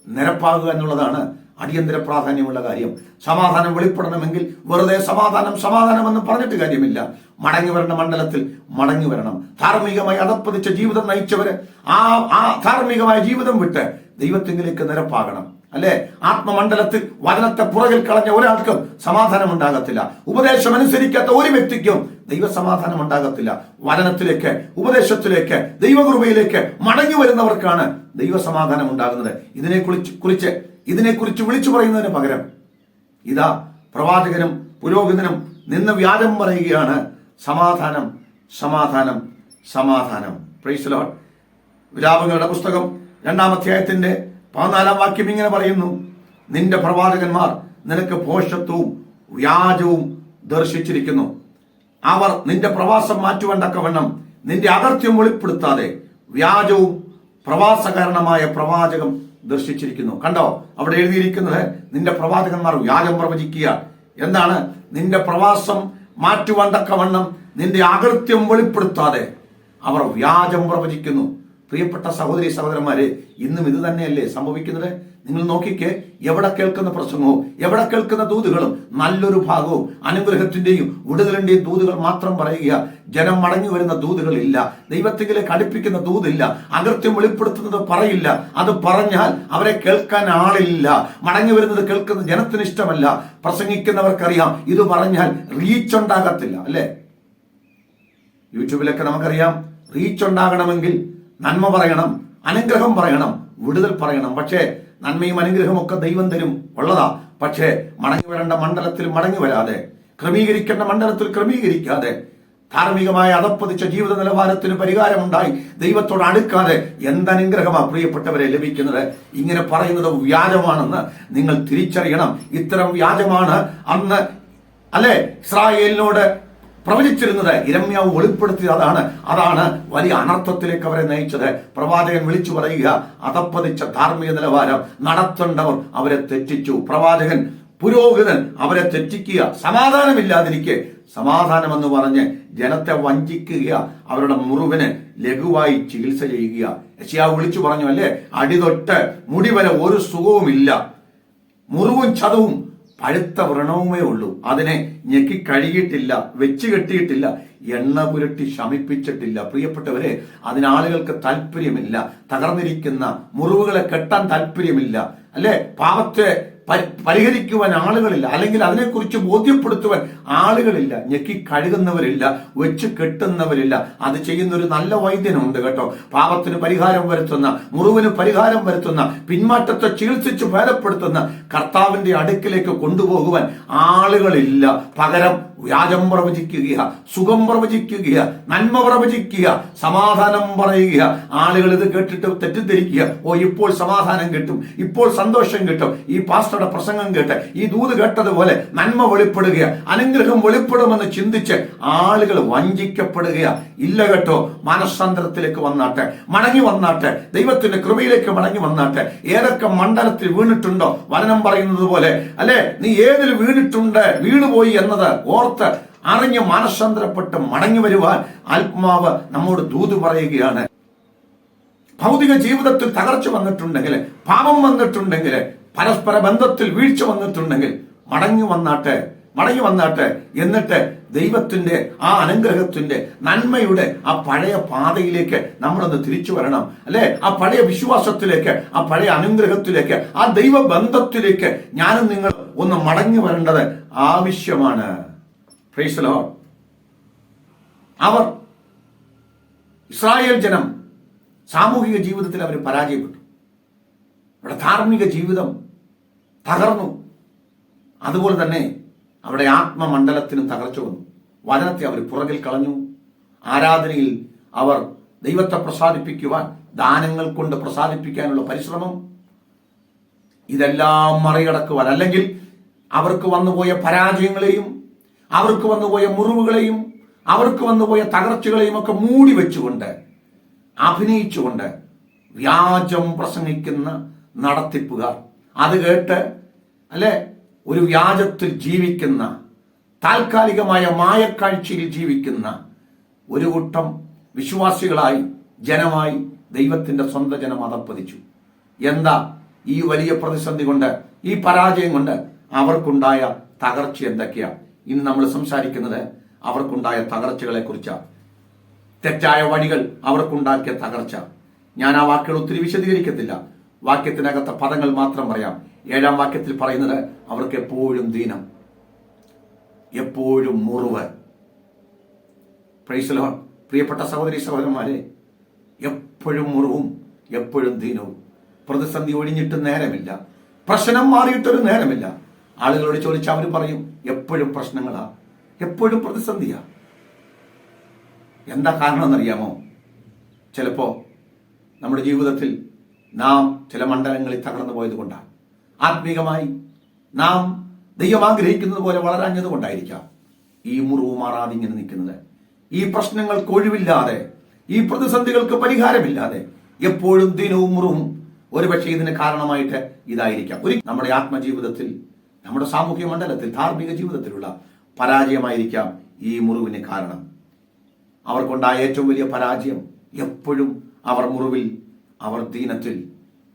നിരപ്പാകുക എന്നുള്ളതാണ് അടിയന്തര പ്രാധാന്യമുള്ള കാര്യം. സമാധാനം വെളിപ്പെടണമെങ്കിൽ വെറുതെ സമാധാനം സമാധാനം എന്ന് പറഞ്ഞിട്ട് കാര്യമില്ല. മടങ്ങി വരേണ്ട മണ്ഡലത്തിൽ മടങ്ങി വരണം. ധാർമ്മികമായി അധപ്പതിച്ച ജീവിതം നയിച്ചവര് ആ ധാർമ്മികമായ ജീവിതം വിട്ട് ദൈവത്തിങ്കിലേക്ക് നിരപ്പാകണം. അല്ലെ, ആത്മമണ്ഡലത്തിൽ വചനത്തെ പുറകിൽ കളഞ്ഞ ഒരാൾക്കും സമാധാനം ഉണ്ടാകത്തില്ല. ഉപദേശം അനുസരിക്കാത്ത ഒരു വ്യക്തിക്കും ദൈവസമാധാനം ഉണ്ടാകത്തില്ല. വചനത്തിലേക്ക്, ഉപദേശത്തിലേക്ക്, ദൈവകൃപയിലേക്ക് മടങ്ങി വരുന്നവർക്കാണ് ദൈവസമാധാനം ഉണ്ടാകുന്നത്. ഇതിനെക്കുറിച്ച് വിളിച്ചു പറയുന്നതിന് പകരം ഇതാ പ്രവാചകനും പുരോഹിതനും നിന്ന് വ്യാജം പറയുകയാണ്. സമാധാനം സമാധാനം സമാധാനം. Price the Lord. വിലാപങ്ങളുടെ പുസ്തകം 2-ാം അധ്യായത്തിന്റെ 14-ാം വാക്യം ഇങ്ങനെ പറയുന്നു: നിന്റെ പ്രവാചകന്മാർ നിനക്ക് ഭോഷത്വവും വ്യാജവും ദർശിച്ചിരിക്കുന്നു. അവർ നിന്റെ പ്രവാസം മാറ്റുവണ്ടക്കവണ്ണം നിന്റെ അകർത്യം വെളിപ്പെടുത്താതെ വ്യാജവും പ്രവാസകാരണമായ പ്രവാചകം ദർശിച്ചിരിക്കുന്നു. കണ്ടോ, അവിടെ എഴുതിയിരിക്കുന്നത് നിന്റെ പ്രവാചകന്മാർ വ്യാജം പ്രവചിക്കുക. എന്താണ്? നിന്റെ പ്രവാസം മാറ്റുവണ്ടക്കവണ്ണം നിന്റെ അകർത്യം വെളിപ്പെടുത്താതെ അവർ വ്യാജം പ്രവചിക്കുന്നു. പ്രിയപ്പെട്ട സഹോദരി സഹോദരന്മാരെ, ഇന്നും ഇത് തന്നെയല്ലേ സംഭവിക്കുന്നത്? നിങ്ങൾ നോക്കിക്കേ, എവിടെ കേൾക്കുന്ന പ്രസംഗവും എവിടെ കേൾക്കുന്ന ദൂതുകളും നല്ലൊരു ഭാഗവും അനുഗ്രഹത്തിന്റെയും വിടുതലിന്റെയും ദൂതുകൾ മാത്രം പറയുക. ജനം മടങ്ങി വരുന്ന ദൂതുകളില്ല, ദൈവത്തിലേക്ക് അടുപ്പിക്കുന്ന ദൂതില്ല, അകർത്യം വെളിപ്പെടുത്തുന്നത് പറയില്ല. അത് പറഞ്ഞാൽ അവരെ കേൾക്കാൻ ആളില്ല. മടങ്ങി വരുന്നത് കേൾക്കുന്ന ജനത്തിന് ഇഷ്ടമല്ല. പ്രസംഗിക്കുന്നവർക്കറിയാം ഇത് പറഞ്ഞാൽ റീച്ച് ഉണ്ടാകത്തില്ല. അല്ലെ, യൂട്യൂബിലൊക്കെ നമുക്കറിയാം, റീച്ച് ഉണ്ടാകണമെങ്കിൽ നന്മ പറയണം, അനുഗ്രഹം പറയണം, വിടുതൽ പറയണം. പക്ഷേ നന്മയും അനുഗ്രഹവും ഒക്കെ ദൈവം തരും, ഉള്ളതാ. പക്ഷേ മടങ്ങി വരേണ്ട മണ്ഡലത്തിൽ മടങ്ങി വരാതെ, ക്രമീകരിക്കേണ്ട മണ്ഡലത്തിൽ ക്രമീകരിക്കാതെ, ധാർമ്മികമായ അധപ്പതിച്ച ജീവിത നിലവാരത്തിന് പരിഹാരമുണ്ടായി ദൈവത്തോട് അടുക്കാതെ എന്തനുഗ്രഹമാണ് പ്രിയപ്പെട്ടവരെ ലഭിക്കുന്നത്? ഇങ്ങനെ പറയുന്നത് വ്യാജമാണെന്ന് നിങ്ങൾ തിരിച്ചറിയണം. ഇത്തരം വ്യാജമാണ് അന്ന് അല്ലെ ഇസ്രായേലിനോട് പ്രവചിച്ചിരുന്നത്. ഇരമ്യാവ് വെളിപ്പെടുത്തിയത് അതാണ് വലിയ അനർത്ഥത്തിലേക്ക് അവരെ നയിച്ചത്. പ്രവാചകൻ വിളിച്ചു പറയുക, അധപ്പതിച്ച ധാർമ്മിക നിലവാരം നടത്തേണ്ടവർ അവരെ തെറ്റിച്ചു. പ്രവാചകൻ, പുരോഹിതൻ അവരെ തെറ്റിക്കുക, സമാധാനമില്ലാതിരിക്കെ സമാധാനം എന്ന് പറഞ്ഞ് ജനത്തെ വഞ്ചിക്കുക, അവരുടെ മുറിവിന് ലഘുവായി ചികിത്സ ചെയ്യുക. യെശയ്യാവ് വിളിച്ചു പറഞ്ഞു, അല്ലേ, അടിതൊട്ട് മുടി വരെ ഒരു സുഖവുമില്ല, മുറിവും ചതവും പഴുത്ത വ്രണവുമേ ഉള്ളൂ, അതിനെ ഞെക്കി കഴുകിയിട്ടില്ല, വെച്ച് കെട്ടിയിട്ടില്ല, എണ്ണ പുരട്ടി ശമിപ്പിച്ചിട്ടില്ല. പ്രിയപ്പെട്ടവരെ, അതിനാളുകൾക്ക് താല്പര്യമില്ല. തകർന്നിരിക്കുന്ന മുറിവുകളെ കെട്ടാൻ താല്പര്യമില്ല. അല്ലെ, പാപത്തെ പരിഹരിക്കുവാൻ ആളുകളില്ല, അല്ലെങ്കിൽ അതിനെക്കുറിച്ച് ബോധ്യപ്പെടുത്തുവാൻ ആളുകളില്ല. ഞെക്കി കഴുകുന്നവരില്ല, വെച്ച് കെട്ടുന്നവരില്ല. അത് ചെയ്യുന്ന ഒരു നല്ല വൈദ്യനുണ്ട് കേട്ടോ. പാപത്തിന് പരിഹാരം വരുത്തുന്ന, മുറിവിന് പരിഹാരം വരുത്തുന്ന, പിന്മാറ്റത്തെ ചികിത്സിച്ച് ഭേദപ്പെടുത്തുന്ന കർത്താവിന്റെ അടുക്കിലേക്ക് കൊണ്ടുപോകുവാൻ ആളുകളില്ല. പകരം വ്യാജം പ്രവചിക്കുക, സുഖം പ്രവചിക്കുക, നന്മ പ്രവചിക്കുക, സമാധാനം പറയുക. ആളുകൾ ഇത് കേട്ടിട്ട് തെറ്റിദ്ധരിക്കുക, ഓ ഇപ്പോൾ സമാധാനം കിട്ടും, ഇപ്പോൾ സന്തോഷം കിട്ടും, ഈ പാസ്റ്ററുടെ പ്രസംഗം കേട്ട്, ഈ ദൂത് കേട്ടതുപോലെ നന്മ വെളിപ്പെടുക, അനുഗ്രഹം വെളിപ്പെടുമെന്ന് ചിന്തിച്ച് ആളുകൾ വഞ്ചിക്കപ്പെടുക. ഇല്ല കേട്ടോ, മാനസാന്തരത്തിലേക്ക് വന്നാട്ടെ, മടങ്ങി വന്നാട്ടെ, ദൈവത്തിന്റെ കൃപയിലേക്ക് മടങ്ങി വന്നാട്ടെ. ഏതൊക്കെ മണ്ഡലത്തിൽ വീണിട്ടുണ്ടോ, വചനം പറയുന്നത് പോലെ, അല്ലെ, നീ ഏതിൽ വീണിട്ടുണ്ട്, വീണുപോയി എന്നത് ഓർത്ത് അറിഞ്ഞ് മാനസാന്തരപ്പെട്ട് മടങ്ങി വരുവാൻ ആത്മാവ് നമ്മോട് ദൂത് പറയുകയാണ്. ഭൗതിക ജീവിതത്തിൽ തകർച്ച വന്നിട്ടുണ്ടെങ്കിൽ, പാപം വന്നിട്ടുണ്ടെങ്കിൽ, പരസ്പര ബന്ധത്തിൽ വീഴ്ച വന്നിട്ടുണ്ടെങ്കിൽ മടങ്ങി വന്നാട്ടെ. എന്നിട്ട് ദൈവത്തിന്റെ ആ അനുഗ്രഹത്തിന്റെ, നന്മയുടെ ആ പഴയ പാതയിലേക്ക് നമ്മളൊന്ന് തിരിച്ചു വരണം. അല്ലെ, ആ പഴയ വിശ്വാസത്തിലേക്ക്, ആ പഴയ അനുഗ്രഹത്തിലേക്ക്, ആ ദൈവബന്ധത്തിലേക്ക് ഞാനും നിങ്ങൾ ഒന്ന് മടങ്ങി വരേണ്ടത് ആവശ്യമാണ്. Praise the lord. അവർ, ഇസ്രായേൽ ജനം സാമൂഹിക ജീവിതത്തിൽ അവർ പരാജയപ്പെട്ടു. അവിടെ ധാർമ്മിക ജീവിതം തകർന്നു. അതുപോലെ തന്നെ അവിടെ ആത്മമണ്ഡലത്തിനും തകർച്ച വന്നു. വചനത്തെ അവർ പുറകിൽ കളഞ്ഞു. ആരാധനയിൽ അവർ ദൈവത്തെ പ്രസാദിപ്പിക്കുവാൻ, ദാനങ്ങൾ കൊണ്ട് പ്രസാദിപ്പിക്കാനുള്ള പരിശ്രമം, ഇതെല്ലാം മറികടക്കുവാൻ, അല്ലെങ്കിൽ അവർക്ക് വന്നുപോയ പരാജയങ്ങളെയും അവർക്ക് വന്നുപോയ മുറിവുകളെയും അവർക്ക് വന്നുപോയ തകർച്ചകളെയും ഒക്കെ മൂടി വെച്ചുകൊണ്ട് അഭിനയിച്ചുകൊണ്ട് വ്യാജം പ്രസംഗിക്കുന്ന നടത്തിപ്പുകാർ, അത് കേട്ട് അല്ലെ ഒരു വ്യാജത്തിൽ ജീവിക്കുന്ന, താൽക്കാലികമായ മായക്കാഴ്ചയിൽ ജീവിക്കുന്ന ഒരു കൂട്ടം വിശ്വാസികളായി, ജനമായി ദൈവത്തിന്റെ സ്വന്തം ജനം അധപ്പതിച്ചു. എന്താ ഈ വലിയ പ്രതിസന്ധി കൊണ്ട്, ഈ പരാജയം കൊണ്ട് അവർക്കുണ്ടായ തകർച്ച എന്തൊക്കെയാ? ഇന്ന് നമ്മൾ സംസാരിക്കുന്നത് അവർക്കുണ്ടായ തകർച്ചകളെ കുറിച്ചാണ്. തെറ്റായ വഴികൾ അവർക്കുണ്ടാക്കിയ തകർച്ച. ഞാൻ ആ വാക്കുകൾ ഒത്തിരി വിശദീകരിക്കത്തില്ല, വാക്യത്തിനകത്തെ പദങ്ങൾ മാത്രം പറയാം. 7-ാം വാക്യത്തിൽ പറയുന്നത് അവർക്ക് എപ്പോഴും ദീനം, എപ്പോഴും മുറിവ്. Price the Lord. പ്രിയപ്പെട്ട സഹോദരി സഹോദരന്മാരെ, എപ്പോഴും മുറിവും എപ്പോഴും ദീനവും. പ്രതിസന്ധി ഒഴിഞ്ഞിട്ട് നേരമില്ല, പ്രശ്നം മാറിയിട്ടൊരു നേരമില്ല. ആളുകളോട് ചോദിച്ചാൽ അവർ പറയും എപ്പോഴും പ്രശ്നങ്ങളാ, എപ്പോഴും പ്രതിസന്ധിയാ. എന്താ കാരണം എന്നറിയാമോ? ചിലപ്പോ നമ്മുടെ ജീവിതത്തിൽ നാം ചില മണ്ഡലങ്ങളിൽ തകർന്നു പോയത് കൊണ്ടാണ്. ആത്മീകമായി നാം ദൈവം ആഗ്രഹിക്കുന്നത് പോലെ വളരാഞ്ഞത് കൊണ്ടായിരിക്കാം ഈ മുറിവ് മാറാതെ ഇങ്ങനെ നിൽക്കുന്നത്. ഈ പ്രശ്നങ്ങൾക്ക് ഒഴിവില്ലാതെ, ഈ പ്രതിസന്ധികൾക്ക് പരിഹാരമില്ലാതെ എപ്പോഴും ദിനവും മുറിവും ഒരുപക്ഷെ ഇതിന് കാരണമായിട്ട് ഇതായിരിക്കാം. നമ്മുടെ ആത്മജീവിതത്തിൽ, നമ്മുടെ സാമൂഹ്യ മണ്ഡലത്തിൽ, ധാർമ്മിക ജീവിതത്തിലുള്ള പരാജയമായിരിക്കാം ഈ മുറിവിന് കാരണം. അവർക്കുണ്ടായ ഏറ്റവും വലിയ പരാജയം എപ്പോഴും അവർ മുറിവിൽ, അവർ ദീനത്തിൽ,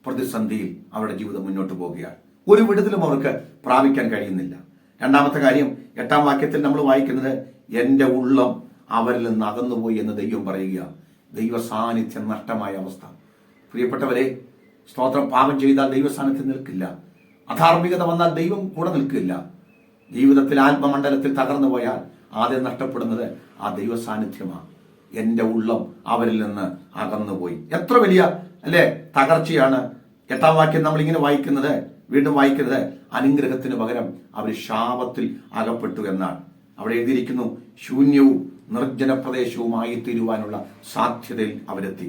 പ്രതിസന്ധിയിൽ അവരുടെ ജീവിതം മുന്നോട്ട് പോവുകയാണ്. ഒരു വിടുതലും അവർക്ക് പ്രാപിക്കാൻ കഴിയുന്നില്ല. രണ്ടാമത്തെ കാര്യം, 8-ാം വാക്യത്തിൽ നമ്മൾ വായിക്കുന്നത് എന്റെ ഉള്ളം അവരിൽ നിന്ന് അകന്നുപോയി എന്ന് ദൈവം പറയുക. ദൈവ സാന്നിധ്യം നഷ്ടമായ അവസ്ഥ. പ്രിയപ്പെട്ടവരെ, സ്തോത്രം. പാപം ചെയ്താൽ ദൈവ സാന്നിധ്യം നിൽക്കില്ല. അധാർമികത വന്നാൽ ദൈവം കൂടെ നിൽക്കില്ല. ജീവിതത്തിൽ ആത്മമണ്ഡലത്തിൽ തകർന്നു പോയാൽ ആദ്യം നഷ്ടപ്പെടുന്നത് ആ ദൈവ സാന്നിധ്യമാണ്. എന്റെ ഉള്ളം അവരിൽ നിന്ന് അകന്നുപോയി. എത്ര വലിയ അല്ലെ തകർച്ചയാണ്. 8-ാം വാക്യം നമ്മൾ ഇങ്ങനെ വായിക്കുന്നത്, വീണ്ടും വായിക്കുന്നത് അനുഗ്രഹത്തിന് പകരം അവർ ശാപത്തിൽ അകപ്പെട്ടു എന്നാണ്. അവിടെ എഴുതിയിരിക്കുന്നു, ശൂന്യവും നിർജ്ജന പ്രദേശവുമായി തീരുവാനുള്ള സാധ്യതയിൽ അവരെത്തി.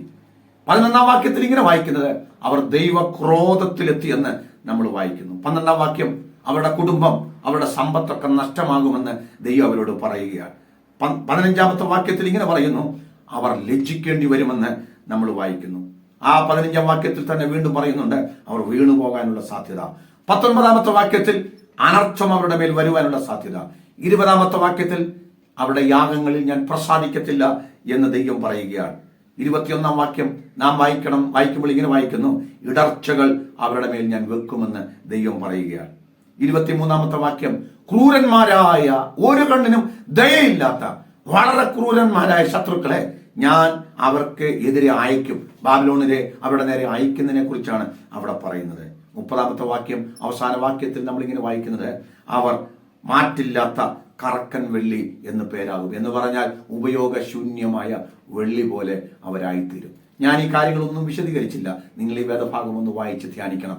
11-ാം വാക്യത്തിൽ ഇങ്ങനെ വായിക്കുന്നത് അവർ ദൈവക്രോധത്തിലെത്തി എന്ന് നമ്മൾ വായിക്കുന്നു. 12-ാം വാക്യം അവരുടെ കുടുംബം, അവരുടെ സമ്പത്തൊക്കെ നഷ്ടമാകുമെന്ന് ദൈവം അവരോട് പറയുകയാണ്. 15-ാമത്തെ വാക്യത്തിൽ ഇങ്ങനെ പറയുന്നു, അവർ ലജ്ജിക്കേണ്ടി വരുമെന്ന് നമ്മൾ വായിക്കുന്നു. ആ 15-ാം വാക്യത്തിൽ തന്നെ വീണ്ടും പറയുന്നുണ്ട് അവർ വീണു പോകാനുള്ള സാധ്യത. 19-ാമത്തെ വാക്യത്തിൽ അനർത്ഥം അവരുടെ മേൽ വരുവാനുള്ള സാധ്യത. 20-ാമത്തെ വാക്യത്തിൽ അവരുടെ യാഗങ്ങളിൽ ഞാൻ പ്രസാദിക്കത്തില്ല എന്ന് ദൈവം പറയുകയാണ്. 21-ാം വാക്യം നാം വായിക്കുമ്പോൾ ഇങ്ങനെ വായിക്കുന്നു, ഇടർച്ചകൾ അവരുടെ മേൽ ഞാൻ വെക്കുമെന്ന് ദൈവം പറയുകയാണ്. 23-ാമത്തെ വാക്യം, ക്രൂരന്മാരായ, ഒരു കണ്ണിനും ദയയില്ലാത്ത വളരെ ക്രൂരന്മാരായ ശത്രുക്കളെ ഞാൻ അവർക്ക് എതിരെ അയക്കും. ബാബിലോണിലെ അവരുടെ നേരെ അയക്കുന്നതിനെ കുറിച്ചാണ് അവിടെ പറയുന്നത്. 30-ാമത്തെ വാക്യം, അവസാന വാക്യത്തിൽ നമ്മളിങ്ങനെ വായിക്കുന്നത് അവർ മാറ്റില്ലാത്ത കറക്കൻ വെള്ളി എന്ന് പേരാകും. എന്ന് പറഞ്ഞാൽ ഉപയോഗശൂന്യമായ വെള്ളി പോലെ അവരായിത്തീരും. ഞാൻ ഈ കാര്യങ്ങളൊന്നും വിശദീകരിച്ചില്ല, നിങ്ങൾ ഈ വേദഭാഗം ഒന്ന് വായിച്ച് ധ്യാനിക്കണം.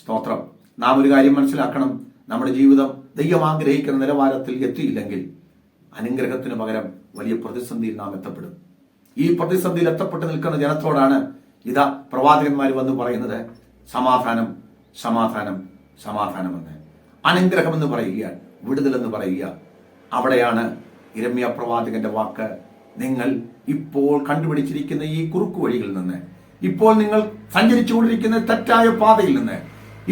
സ്തോത്രം. നാം ഒരു കാര്യം മനസ്സിലാക്കണം, നമ്മുടെ ജീവിതം ദൈവം ആഗ്രഹിക്കുന്ന നിലവാരത്തിൽ എത്തിയില്ലെങ്കിൽ അനുഗ്രഹത്തിന് പകരം വലിയ പ്രതിസന്ധിയിൽ നാം എത്തപ്പെടും. ഈ പ്രതിസന്ധിയിൽ എത്തപ്പെട്ട് നിൽക്കുന്ന ജനത്തോടാണ് ഇതാ പ്രവാചകന്മാർ വന്ന് പറയുന്നത് സമാധാനം, സമാധാനം, സമാധാനമെന്ന്. അനുഗ്രഹം എന്ന് പറയുക, വിടുതൽ എന്ന് പറയുക. അവിടെയാണ് യിരെമ്യാ പ്രവാചകന്റെ വാക്ക്, നിങ്ങൾ ഇപ്പോൾ കണ്ടുപിടിച്ചിരിക്കുന്ന ഈ കുറുക്കു വഴികളിൽ നിന്ന്, ഇപ്പോൾ നിങ്ങൾ സഞ്ചരിച്ചുകൊണ്ടിരിക്കുന്ന തെറ്റായ പാതയിൽ നിന്ന്,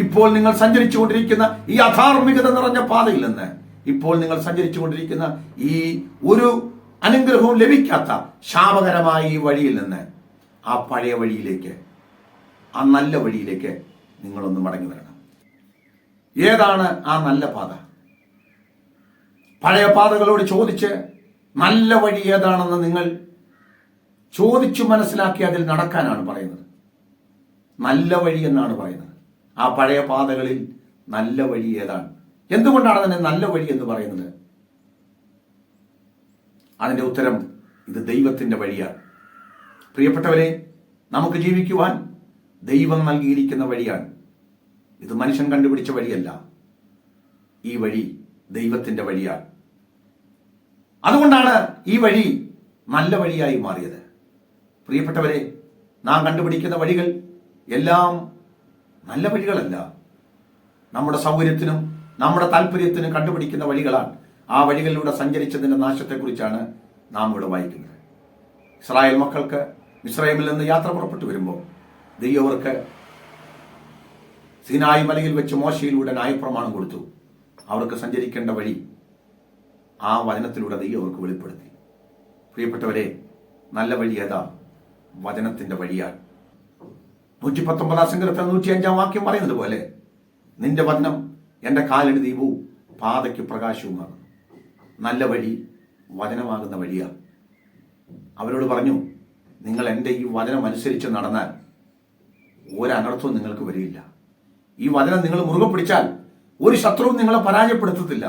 ഇപ്പോൾ നിങ്ങൾ സഞ്ചരിച്ചുകൊണ്ടിരിക്കുന്ന ഈ അധാർമികത നിറഞ്ഞ പാതയിൽ നിന്ന്, ഇപ്പോൾ നിങ്ങൾ സഞ്ചരിച്ചുകൊണ്ടിരിക്കുന്ന ഈ ഒരു അനുഗ്രഹവും ലഭിക്കാത്ത ശാപകരമായ ഈ വഴിയിൽ നിന്ന് ആ പഴയ വഴിയിലേക്ക്, ആ നല്ല വഴിയിലേക്ക് നിങ്ങളൊന്ന് മടങ്ങി വരണം. ഏതാണ് ആ നല്ല പാത? പഴയ പാതകളോട് ചോദിച്ച് നല്ല വഴി ഏതാണെന്ന് നിങ്ങൾ ചോദിച്ചു മനസ്സിലാക്കി അതിൽ നടക്കാനാണ് പറയുന്നത്. നല്ല വഴി എന്നാണ് പറയുന്നത്. ആ പഴയ പാതകളിൽ നല്ല വഴി ഏതാണ്? എന്തുകൊണ്ടാണ് അതിനെ നല്ല വഴി എന്ന് പറയുന്നത്? അതിന്റെ ഉത്തരം ഇത് ദൈവത്തിന്റെ വഴിയാണ്. പ്രിയപ്പെട്ടവരെ, നമുക്ക് ജീവിക്കുവാൻ ദൈവം നൽകിയിരിക്കുന്ന വഴിയാണ്. ഇത് മനുഷ്യൻ കണ്ടുപിടിച്ച വഴിയല്ല. ഈ വഴി ദൈവത്തിന്റെ വഴിയാണ്. അതുകൊണ്ടാണ് ഈ വഴി നല്ല വഴിയായി മാറിയത്. പ്രിയപ്പെട്ടവരെ, നാം കണ്ടുപിടിക്കുന്ന വഴികൾ എല്ലാം നല്ല വഴികളല്ല. നമ്മുടെ സൗകര്യത്തിനും നമ്മുടെ താല്പര്യത്തിനും കണ്ടുപിടിക്കുന്ന വഴികളാണ്. ആ വഴികളിലൂടെ സഞ്ചരിച്ചതിന്റെ നാശത്തെക്കുറിച്ചാണ് നാം ഇവിടെ വായിക്കുന്നത്. ഇസ്രായേൽ മക്കൾക്ക് മിസ്രൈമിൽ നിന്ന് യാത്ര പുറപ്പെട്ടു വരുമ്പോൾ ദൈവം അവർക്ക് സീനായി മലയിൽ വെച്ച് മോശയിലൂടെ ന്യായപ്രമാണം കൊടുത്തു. അവർക്ക് സഞ്ചരിക്കേണ്ട വഴി ആ വചനത്തിലൂടെ ദൈവം അവർക്ക് വെളിപ്പെടുത്തി. പ്രിയപ്പെട്ടവരെ, നല്ല വഴി ഏതാ? വചനത്തിന്റെ വഴിയാണ്. 119 സങ്കീർത്തനം 105 വാക്യം പറയുന്നത് പോലെ, നിന്റെ വചനം എന്റെ കാലിന് ദീപവും പാതയ്ക്ക് പ്രകാശവുമാകുന്നു. നല്ല വഴി വചനമാകുന്ന വഴിയാണ്. അവരോട് പറഞ്ഞു, നിങ്ങൾ എൻ്റെ ഈ വചനം അനുസരിച്ച് നടന്നാൽ ഒരനർത്ഥവും നിങ്ങൾക്ക് വരില്ല. ഈ വചനം നിങ്ങൾ മുറുകെ പിടിച്ചാൽ ഒരു ശത്രുവും നിങ്ങളെ പരാജയപ്പെടുത്തത്തില്ല.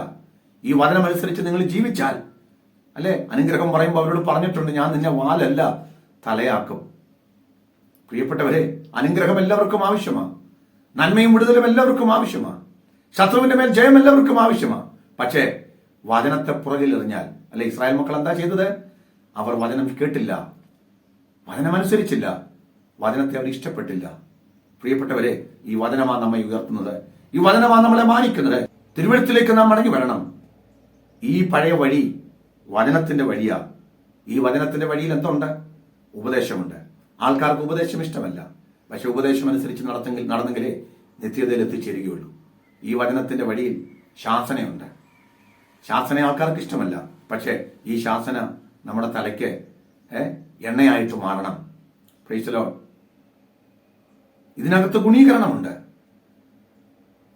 ഈ വചനം അനുസരിച്ച് നിങ്ങൾ ജീവിച്ചാൽ, അല്ലെ, അനുഗ്രഹം പറയുമ്പോൾ അവരോട് പറഞ്ഞിട്ടുണ്ട്, ഞാൻ നിന്നെ വാലല്ല തലയാക്കും. പ്രിയപ്പെട്ടവരെ, അനുഗ്രഹം എല്ലാവർക്കും ആവശ്യമാണ്. നന്മയും വിടുതലും എല്ലാവർക്കും ആവശ്യമാണ്. ശത്രുവിന്റെ മേൽ ജയം എല്ലാവർക്കും ആവശ്യമാണ്. പക്ഷേ വചനത്തെ പുറകിലെറിഞ്ഞാൽ, അല്ലെ, ഇസ്രായേൽ മക്കൾ എന്താ ചെയ്തത്? അവർ വചനം കേട്ടില്ല, വചനമനുസരിച്ചില്ല, വചനത്തെ അവർ ഇഷ്ടപ്പെട്ടില്ല. പ്രിയപ്പെട്ടവരെ, ഈ വചനമാണ് നമ്മെ ഉയർത്തുന്നത്. ഈ വചനമാണ് നമ്മളെ മാനിക്കുന്നത്. തിരുവഴുത്തിലേക്ക് നാം മടങ്ങി വരണം. ഈ പഴയ വഴി വചനത്തിന്റെ വഴിയാ. ഈ വചനത്തിന്റെ വഴിയിൽ എന്തുണ്ട്? ഉപദേശമുണ്ട്. ആൾക്കാർക്ക് ഉപദേശം ഇഷ്ടമല്ല. പക്ഷെ ഉപദേശം അനുസരിച്ച് നടന്നെങ്കിലേ നിത്യതയിൽ എത്തിച്ചേരുകയുള്ളൂ. ഈ വചനത്തിന്റെ വഴിയിൽ ശാസനയുണ്ട്. ശാസന ആൾക്കാർക്ക് ഇഷ്ടമല്ല. പക്ഷെ ഈ ശാസന നമ്മുടെ തലയ്ക്ക് എണ്ണയായിട്ട് മാറണം. Price the Lord. ഇതിനകത്ത് ഗുണീകരണമുണ്ട്,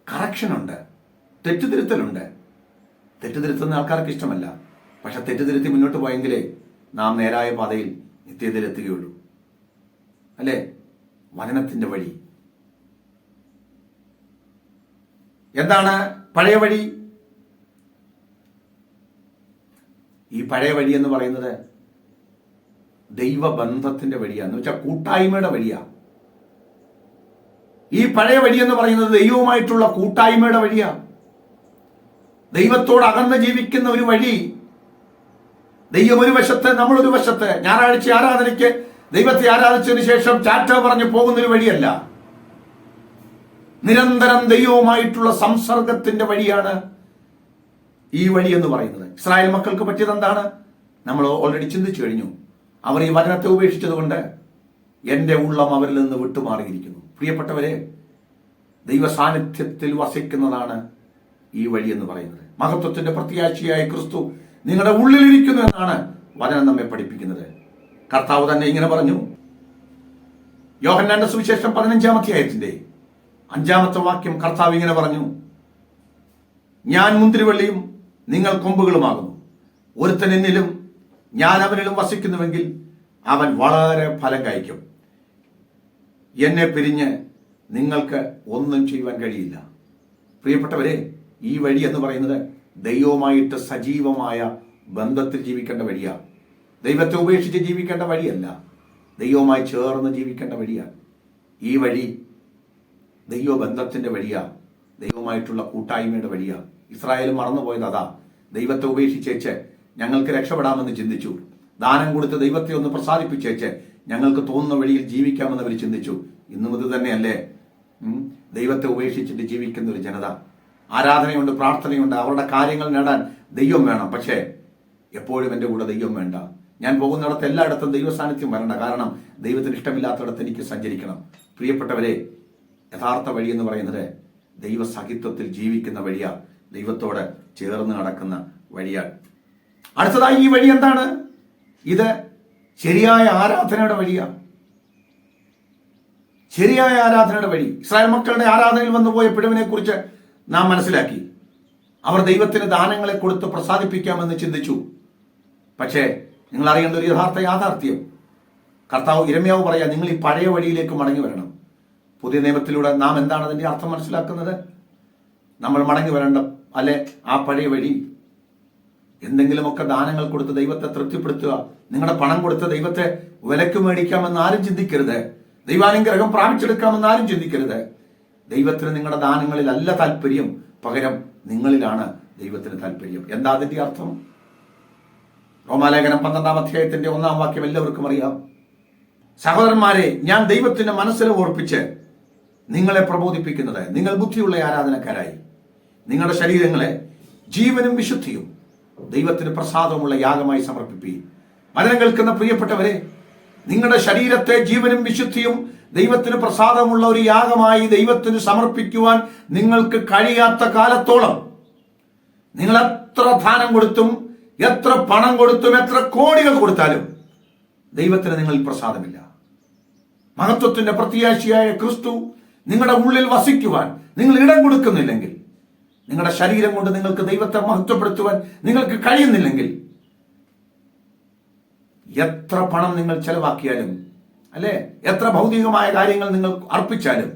കറക്ഷനുണ്ട്, തെറ്റുതിരുത്തലുണ്ട്. തെറ്റുതിരുത്തുന്ന ആൾക്കാർക്ക് ഇഷ്ടമല്ല. പക്ഷെ തെറ്റുതിരുത്തി മുന്നോട്ട് പോയെങ്കിലേ നാം നേരായ പാതയിൽ നിത്യതയിൽ എത്തുകയുള്ളൂ. അല്ലേ? വചനത്തിന്റെ വഴി എന്താണ്? പഴയ വഴി. ഈ പഴയ വഴി എന്ന് പറയുന്നത് ദൈവബന്ധത്തിന്റെ വഴിയാണ്. എന്ന് വെച്ചാൽ കൂട്ടായ്മയുടെ വഴിയാ. ഈ പഴയ വഴി എന്ന് പറയുന്നത് ദൈവവുമായിട്ടുള്ള കൂട്ടായ്മയുടെ വഴിയാ. ദൈവത്തോട് അകന്ന് ജീവിക്കുന്ന ഒരു വഴി. ദൈവം ഒരു വശത്ത്, നമ്മളൊരു വശത്ത്. ഞായറാഴ്ച ആരാധനയ്ക്ക് ദൈവത്തെ ആരാധിച്ചതിന് ശേഷം ടാറ്റ പറഞ്ഞു പോകുന്നൊരു വഴിയല്ല. നിരന്തരം ദൈവവുമായിട്ടുള്ള സംസർഗത്തിന്റെ വഴിയാണ് ഈ വഴി എന്ന് പറയുന്നത്. ഇസ്രായേൽ മക്കൾക്ക് പറ്റിയത് എന്താണ്? നമ്മൾ ഓൾറെഡി ചിന്തിച്ചു കഴിഞ്ഞു. അവർ ഈ വചനത്തെ ഉപേക്ഷിച്ചതുകൊണ്ട് എന്റെ ഉള്ളം അവരിൽ നിന്ന് വിട്ടുമാറിയിരിക്കുന്നു. പ്രിയപ്പെട്ടവരെ, ദൈവ സാന്നിധ്യത്തിൽ വസിക്കുന്നതാണ് ഈ വഴി എന്ന് പറയുന്നത്. മഹത്വത്തിന്റെ പ്രത്യാശയായ ക്രിസ്തു നിങ്ങളുടെ ഉള്ളിലിരിക്കുന്നു എന്നാണ് വചനം നമ്മെ പഠിപ്പിക്കുന്നത്. കർത്താവ് തന്നെ ഇങ്ങനെ പറഞ്ഞു. യോഹന്നാന്റെ സുവിശേഷം 15-ാം അധ്യായത്തിന്റെ 5-ാമത്തെ വാക്യം കർത്താവ് ഇങ്ങനെ പറഞ്ഞു, ഞാൻ മുന്തിരിവള്ളിയും നിങ്ങൾ കൊമ്പുകളുമാകുന്നു. ഒരുത്തൻ എന്നിലും ഞാൻ അവനിലും വസിക്കുന്നുവെങ്കിൽ അവൻ വളരെ ഫലം കായ്ക്കും. എന്നെ പിരിഞ്ഞ് നിങ്ങൾക്ക് ഒന്നും ചെയ്യുവാൻ കഴിയില്ല. പ്രിയപ്പെട്ടവരെ, ഈ വഴി എന്ന് പറയുന്നത് ദൈവവുമായിട്ട് സജീവമായ ബന്ധത്തിൽ ജീവിക്കേണ്ട വഴിയാണ്. ദൈവത്തെ ഉപേക്ഷിച്ച് ജീവിക്കേണ്ട വഴിയല്ല, ദൈവവുമായി ചേർന്ന് ജീവിക്കേണ്ട വഴിയാണ്. ഈ വഴി ദൈവബന്ധത്തിന്റെ വഴിയാണ്, ദൈവവുമായിട്ടുള്ള കൂട്ടായ്മയുടെ വഴിയാണ്. ഇസ്രായേൽ മറന്നുപോയത് അതാ. ദൈവത്തെ ഉപേക്ഷിച്ചേച്ച് ഞങ്ങൾക്ക് രക്ഷപ്പെടാമെന്ന് ചിന്തിച്ചു. ദാനം കൊടുത്ത് ദൈവത്തെ ഒന്ന് പ്രസാദിപ്പിച്ചേച്ച് ഞങ്ങൾക്ക് തോന്നുന്ന വഴിയിൽ ജീവിക്കാമെന്ന് അവർ ചിന്തിച്ചു. ഇന്നും ഇത് തന്നെയല്ലേ ദൈവത്തെ ഉപേക്ഷിച്ചിട്ട് ജീവിക്കുന്ന ഒരു ജനത. ആരാധനയുണ്ട്, പ്രാർത്ഥനയുണ്ട്, അവരുടെ കാര്യങ്ങൾ നേടാൻ ദൈവം വേണം. പക്ഷേ എപ്പോഴും എൻ്റെ കൂടെ ദൈവം വേണ്ട. ഞാൻ പോകുന്നിടത്ത് എല്ലായിടത്തും ദൈവ സാന്നിധ്യം വരണ്ട. കാരണം ദൈവത്തിന് ഇഷ്ടമില്ലാത്തടത്ത് എനിക്ക് സഞ്ചരിക്കണം. പ്രിയപ്പെട്ടവരെ, യഥാർത്ഥ വഴി എന്ന് പറയുന്നത് ദൈവസഹിത്വത്തിൽ ജീവിക്കുന്ന വഴിയാണ്, ദൈവത്തോട് ചേർന്ന് നടക്കുന്ന വഴിയാണ്. അടുത്തതായി ഈ വഴി എന്താണ്? ഇത് ശരിയായ ആരാധനയുടെ വഴിയാണ്. ശരിയായ ആരാധനയുടെ വഴി. ഇസ്രായേൽ മക്കളുടെ ആരാധനയിൽ വന്നുപോയ പിഴവിനെ കുറിച്ച് നാം മനസ്സിലാക്കി. അവർ ദൈവത്തിന് ദാനങ്ങളെ കൊടുത്ത് പ്രസാദിപ്പിക്കാമെന്ന് ചിന്തിച്ചു. പക്ഷേ നിങ്ങൾ അറിയേണ്ട ഒരു യഥാർത്ഥ യാഥാർത്ഥ്യം, കർത്താവ് ഇരമ്യാവ് പറയാ, നിങ്ങൾ ഈ പഴയ വഴിയിലേക്ക് മടങ്ങി വരണം. പുതിയ നിയമത്തിലൂടെ നാം എന്താണ് അതിന്റെ അർത്ഥം മനസ്സിലാക്കുന്നത്? നമ്മൾ മടങ്ങി വരേണ്ട അല്ലെ ആ പഴയ വഴി. എന്തെങ്കിലുമൊക്കെ ദാനങ്ങൾ കൊടുത്ത് ദൈവത്തെ തൃപ്തിപ്പെടുത്തുക, നിങ്ങളുടെ പണം കൊടുത്ത് ദൈവത്തെ വിലക്ക് മേടിക്കാമെന്ന് ആരും ചിന്തിക്കരുത്. ദൈവാനുഗ്രഹം പ്രാപിച്ചെടുക്കാമെന്ന് ആരും ചിന്തിക്കരുത്. ദൈവത്തിന് നിങ്ങളുടെ ദാനങ്ങളിലല്ല താല്പര്യം, പകരം നിങ്ങളിലാണ് ദൈവത്തിന് താല്പര്യം. എന്താ അതിന്റെ അർത്ഥം? റോമാലേഖനം 12-ാം അധ്യായത്തിന്റെ 1-ാം വാക്യം എല്ലാവർക്കും അറിയാം. സഹോദരന്മാരെ, ഞാൻ ദൈവത്തിന്റെ മനസ്സിൽ ഓർപ്പിച്ച് നിങ്ങളെ പ്രബോധിപ്പിക്കുന്നത്, നിങ്ങൾ ബുദ്ധിയുള്ള ആരാധനക്കാരായി നിങ്ങളുടെ ശരീരങ്ങളെ ജീവനും വിശുദ്ധിയും ദൈവത്തിന് പ്രസാദമുള്ള യാഗമായി സമർപ്പിപ്പീൻ. വചനം കേൾക്കുന്ന പ്രിയപ്പെട്ടവരെ, നിങ്ങളുടെ ശരീരത്തെ ജീവനും വിശുദ്ധിയും ദൈവത്തിന് പ്രസാദമുള്ള ഒരു യാഗമായി ദൈവത്തിന് സമർപ്പിക്കുവാൻ നിങ്ങൾക്ക് കഴിയാത്ത കാലത്തോളം നിങ്ങൾ എത്ര ദാനം കൊടുത്തും, എത്ര പണം കൊടുത്തും, എത്ര കോടികൾ കൊടുത്താലും ദൈവത്തിന് നിങ്ങളിൽ പ്രസാദമില്ല. മഹത്വത്തിന്റെ പ്രത്യാശിയായ ക്രിസ്തു നിങ്ങളുടെ ഉള്ളിൽ വസിക്കുവാൻ നിങ്ങൾ ഇടം കൊടുക്കുന്നില്ലെങ്കിൽ, നിങ്ങളുടെ ശരീരം കൊണ്ട് നിങ്ങൾക്ക് ദൈവത്തെ മഹത്വപ്പെടുത്തുവാൻ നിങ്ങൾക്ക് കഴിയുന്നില്ലെങ്കിൽ, എത്ര പണം നിങ്ങൾ ചെലവാക്കിയാലും, അല്ലെ, എത്ര ഭൗതികമായ കാര്യങ്ങൾ നിങ്ങൾ അർപ്പിച്ചാലും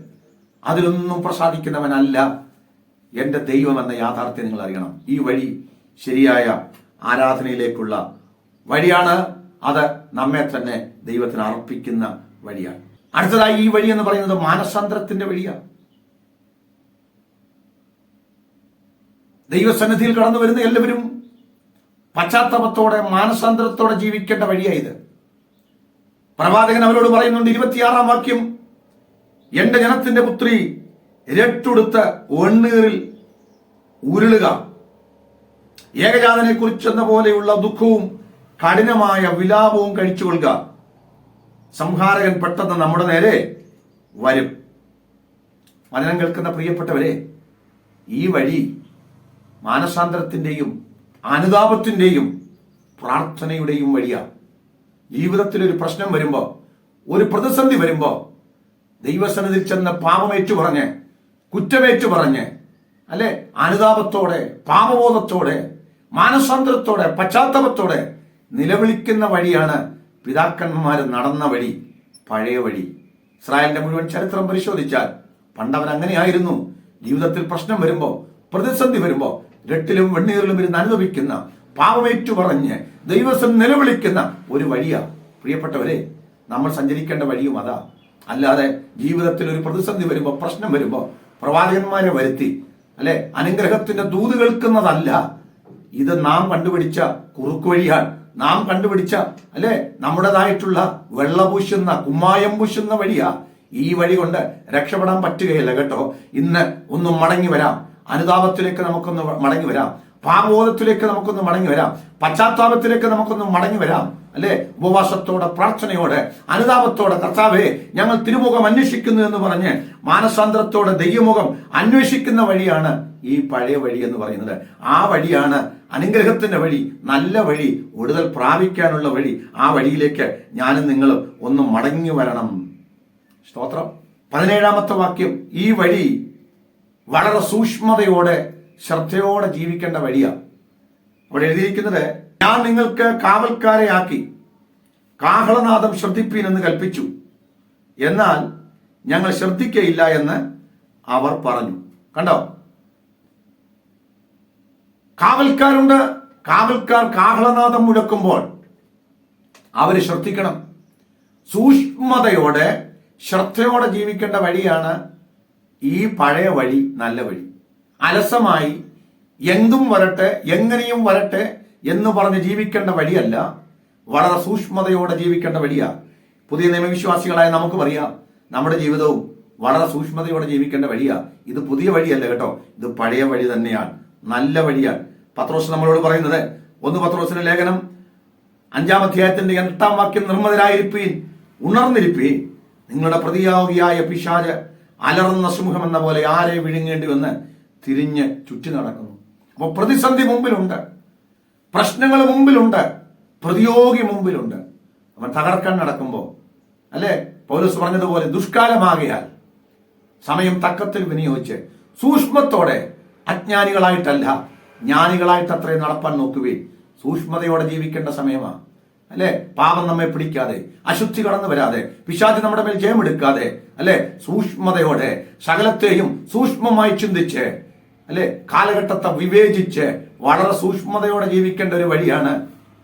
അതിലൊന്നും പ്രസാദിക്കുന്നവനല്ല എൻ്റെ ദൈവം എന്ന യാഥാർത്ഥ്യം നിങ്ങൾ അറിയണം. ഈ വഴി ശരിയായ ആരാധനയിലേക്കുള്ള വഴിയാണ്. അത് നമ്മെ തന്നെ ദൈവത്തിന് അർപ്പിക്കുന്ന വഴിയാണ്. അടുത്തതായി ഈ വഴി എന്ന് പറയുന്നത് മാനസാന്തരത്തിന്റെ വഴിയാണ്. ദൈവസന്നിധിയിൽ കടന്നു വരുന്ന എല്ലാവരും പശ്ചാത്താപത്തോടെ, മാനസാന്തരത്തോടെ ജീവിക്കേണ്ട വഴിയായത്. പ്രവാചകൻ അവരോട് പറയുന്നുണ്ട്, 26-ാം വാക്യം, എന്റെ ജനത്തിന്റെ പുത്രി രട്ടുടുത്ത് വെണ്ണീറിൽ ഉരുളുക, ഏകജാതനെ കുറിച്ചെന്ന പോലെയുള്ള ദുഃഖവും കഠിനമായ വിലാപവും കഴിച്ചുകൊള്ളുക, സംഹാരകൻ പെട്ടെന്ന് നമ്മുടെ നേരെ വരും. വചനം കേൾക്കുന്ന പ്രിയപ്പെട്ടവരെ, ഈ വഴി മാനസാന്തരത്തിന്റെയും അനുതാപത്തിന്റെയും പ്രാർത്ഥനയുടെയും വഴിയാണ്. ജീവിതത്തിൽ ഒരു പ്രശ്നം വരുമ്പോ, ഒരു പ്രതിസന്ധി വരുമ്പോ ദൈവസന്നിധിയിൽ ചെന്ന് പാപമേറ്റു പറഞ്ഞ്, കുറ്റമേറ്റു പറഞ്ഞ്, അല്ലെ, അനുതാപത്തോടെ, പാപബോധത്തോടെ, മാനസാന്തരത്തോടെ, പശ്ചാത്താപത്തോടെ നിലവിളിക്കുന്ന വഴിയാണ് പിതാക്കന്മാർ നടന്ന വഴി, പഴയ വഴി. ഇസ്രായേലിന്റെ മുഴുവൻ ചരിത്രം പരിശോധിച്ചാൽ പണ്ടവൻ അങ്ങനെയായിരുന്നു. ജീവിതത്തിൽ പ്രശ്നം വരുമ്പോ, പ്രതിസന്ധി വരുമ്പോ രട്ടിലും വെണ്ണീറിലും ഇരുന്ന് അനുഭവിക്കുന്ന, പാപമേറ്റു പറഞ്ഞ് ദൈവസം നിലവിളിക്കുന്ന ഒരു വഴിയാ. പ്രിയപ്പെട്ടവരെ, നമ്മൾ സഞ്ചരിക്കേണ്ട വഴിയും അതാ. അല്ലാതെ ജീവിതത്തിൽ ഒരു പ്രതിസന്ധി വരുമ്പോ, പ്രശ്നം വരുമ്പോ പ്രവാചകന്മാരെ വരുത്തി, അല്ലെ, അനുഗ്രഹത്തിന്റെ ദൂത് കേൾക്കുന്നതല്ല. ഇത് നാം കണ്ടുപിടിച്ച കുറുക്കു വഴിയാണ്. നാം കണ്ടുപിടിച്ച, അല്ലെ, നമ്മുടേതായിട്ടുള്ള വെള്ളപൂശുന്ന, കുമ്മായം പൂശുന്ന വഴിയാ. ഈ വഴി കൊണ്ട് രക്ഷപ്പെടാൻ പറ്റുകയില്ല കേട്ടോ. ഇന്ന് ഒന്ന് മടങ്ങി വരാം, അനുതാപത്തിലേക്ക് നമുക്കൊന്ന് മടങ്ങി വരാം, പാപബോധത്തിലേക്ക് നമുക്കൊന്ന് മടങ്ങി വരാം, പശ്ചാത്താപത്തിലേക്ക് നമുക്കൊന്ന് മടങ്ങി വരാം, അല്ലെ, ഉപവാസത്തോടെ, പ്രാർത്ഥനയോടെ, അനുതാപത്തോടെ, കർത്താവേ ഞങ്ങൾ തിരുമുഖം അന്വേഷിക്കുന്നു എന്ന് പറഞ്ഞ് മാനസാന്തരത്തോടെ ദൈവമുഖം അന്വേഷിക്കുന്ന വഴിയാണ് ഈ പഴയ വഴി എന്ന് പറയുന്നത്. ആ വഴിയാണ് അനുഗ്രഹത്തിന്റെ വഴി, നല്ല വഴി, വിടുതൽ പ്രാപിക്കാനുള്ള വഴി. ആ വഴിയിലേക്ക് ഞാനും നിങ്ങളും ഒന്ന് മടങ്ങി വരണം. സ്തോത്രം. 17-ാമത്തെ വാക്യം, ഈ വഴി വളരെ സൂക്ഷ്മതയോടെ, ശ്രദ്ധയോടെ ജീവിക്കേണ്ട വഴിയാണ്. അവിടെ എഴുതിയിരിക്കുന്നത്, ഞാൻ നിങ്ങൾക്ക് കാവൽക്കാരെ ആക്കി കാഹളനാദം ശ്രദ്ധിപ്പീൻ എന്ന് കൽപ്പിച്ചു, എന്നാൽ ഞങ്ങൾ ശ്രദ്ധിക്കയില്ല എന്ന് അവർ പറഞ്ഞു. കണ്ടോ, കാവൽക്കാരുണ്ട്. കാവൽക്കാർ കാഹളനാദം മുഴക്കുമ്പോൾ അവര് ശ്രദ്ധിക്കണം. സൂക്ഷ്മതയോടെ, ശ്രദ്ധയോടെ ജീവിക്കേണ്ട വഴിയാണ് ഈ പഴയ വഴി, നല്ല വഴി. അലസമായി എന്തും വരട്ടെ, എങ്ങനെയും വരട്ടെ എന്ന് പറഞ്ഞ് ജീവിക്കേണ്ട വഴിയല്ല, വളരെ സൂക്ഷ്മതയോടെ ജീവിക്കേണ്ട വഴിയാ. പുതിയ നിയമവിശ്വാസികളായ നമുക്ക് പറയാം, നമ്മുടെ ജീവിതവും വളരെ സൂക്ഷ്മതയോടെ ജീവിക്കേണ്ട വഴിയാ. ഇത് പുതിയ വഴിയല്ല കേട്ടോ, ഇത് പഴയ വഴി തന്നെയാണ്, നല്ല വഴിയാണ്. പത്രോസ് നമ്മളോട് പറയുന്നത്, 1 പത്രോസിന്റെ ലേഖനം 5-ാം അധ്യായത്തിന്റെ 8-ാം വാക്യം, നിർമ്മതരായിരിപ്പീൻ, ഉണർന്നിരിപ്പീൻ, നിങ്ങളുടെ പ്രതിയോഗിയായ പിശാച് അലറുന്ന സിംഹം എന്ന പോലെ ആരെ വിഴുങ്ങേണ്ടി വന്ന് തിരിഞ്ഞ് ചുറ്റി നടക്കുന്നു. അപ്പൊ പ്രതിസന്ധി മുമ്പിലുണ്ട്, പ്രശ്നങ്ങൾ മുമ്പിലുണ്ട്, പ്രതിയോഗി മുമ്പിലുണ്ട്. അവൻ തകർക്കാൻ നടക്കുമ്പോ, അല്ലെ, പൗലോസ് പറഞ്ഞതുപോലെ ദുഷ്കാലമാകയാൽ സമയം തക്കത്തിൽ വിനിയോഗിച്ച് സൂക്ഷ്മത്തോടെ, അജ്ഞാനികളായിട്ടല്ല ജ്ഞാനികളായിട്ട് അത്രയും നടപ്പാൻ നോക്കുവേ. സൂക്ഷ്മതയോടെ ജീവിക്കേണ്ട സമയമാണ്, അല്ലെ. പാപം നമ്മെ പിടിക്കാതെ, അശുദ്ധി കടന്നു വരാതെ, പിശാച് നമ്മുടെ മേൽ ജയമെടുക്കാതെ, അല്ലെ, സൂക്ഷ്മതയോടെ സകലത്തെയും സൂക്ഷ്മമായി ചിന്തിച്ച്, അല്ലെ, കാലഘട്ടത്തെ വിവേചിച്ച് വളരെ സൂക്ഷ്മതയോടെ ജീവിക്കേണ്ട ഒരു വഴിയാണ്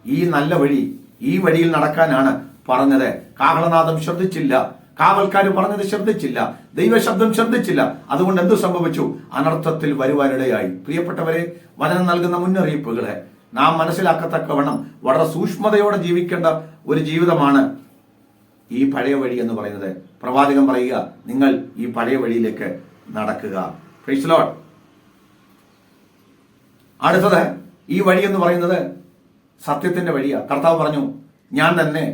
ഈ നല്ല വഴി. ഈ വഴിയിൽ നടക്കാനാണ് പറഞ്ഞത്. കാഹളനാദം ശ്രദ്ധിച്ചില്ല, കാവൽക്കാർ പറഞ്ഞത് ശ്രദ്ധിച്ചില്ല, ദൈവശബ്ദം ശ്രദ്ധിച്ചില്ല. അതുകൊണ്ട് എന്തു സംഭവിച്ചു? അനർത്ഥത്തിൽ വരുവാനിടയായി. പ്രിയപ്പെട്ടവരെ, വചനം നൽകുന്ന മുന്നറിയിപ്പുകളെ നാം മനസ്സിലാക്കത്തക്കവണ്ണം വളരെ സൂക്ഷ്മതയോടെ ജീവിക്കേണ്ട ഒരു ജീവിതമാണ് ഈ പഴയ വഴി എന്ന് പറയുന്നത്. പ്രവാചകൻ പറയുക, നിങ്ങൾ ഈ പഴയ വഴിയിലേക്ക് നടക്കുക. Price the Lord. അടുത്തത് ഈ വഴി എന്ന് പറയുന്നത് സത്യത്തിന്റെ വഴിയാ. കർത്താവ് പറഞ്ഞു, ഞാൻ തന്നെ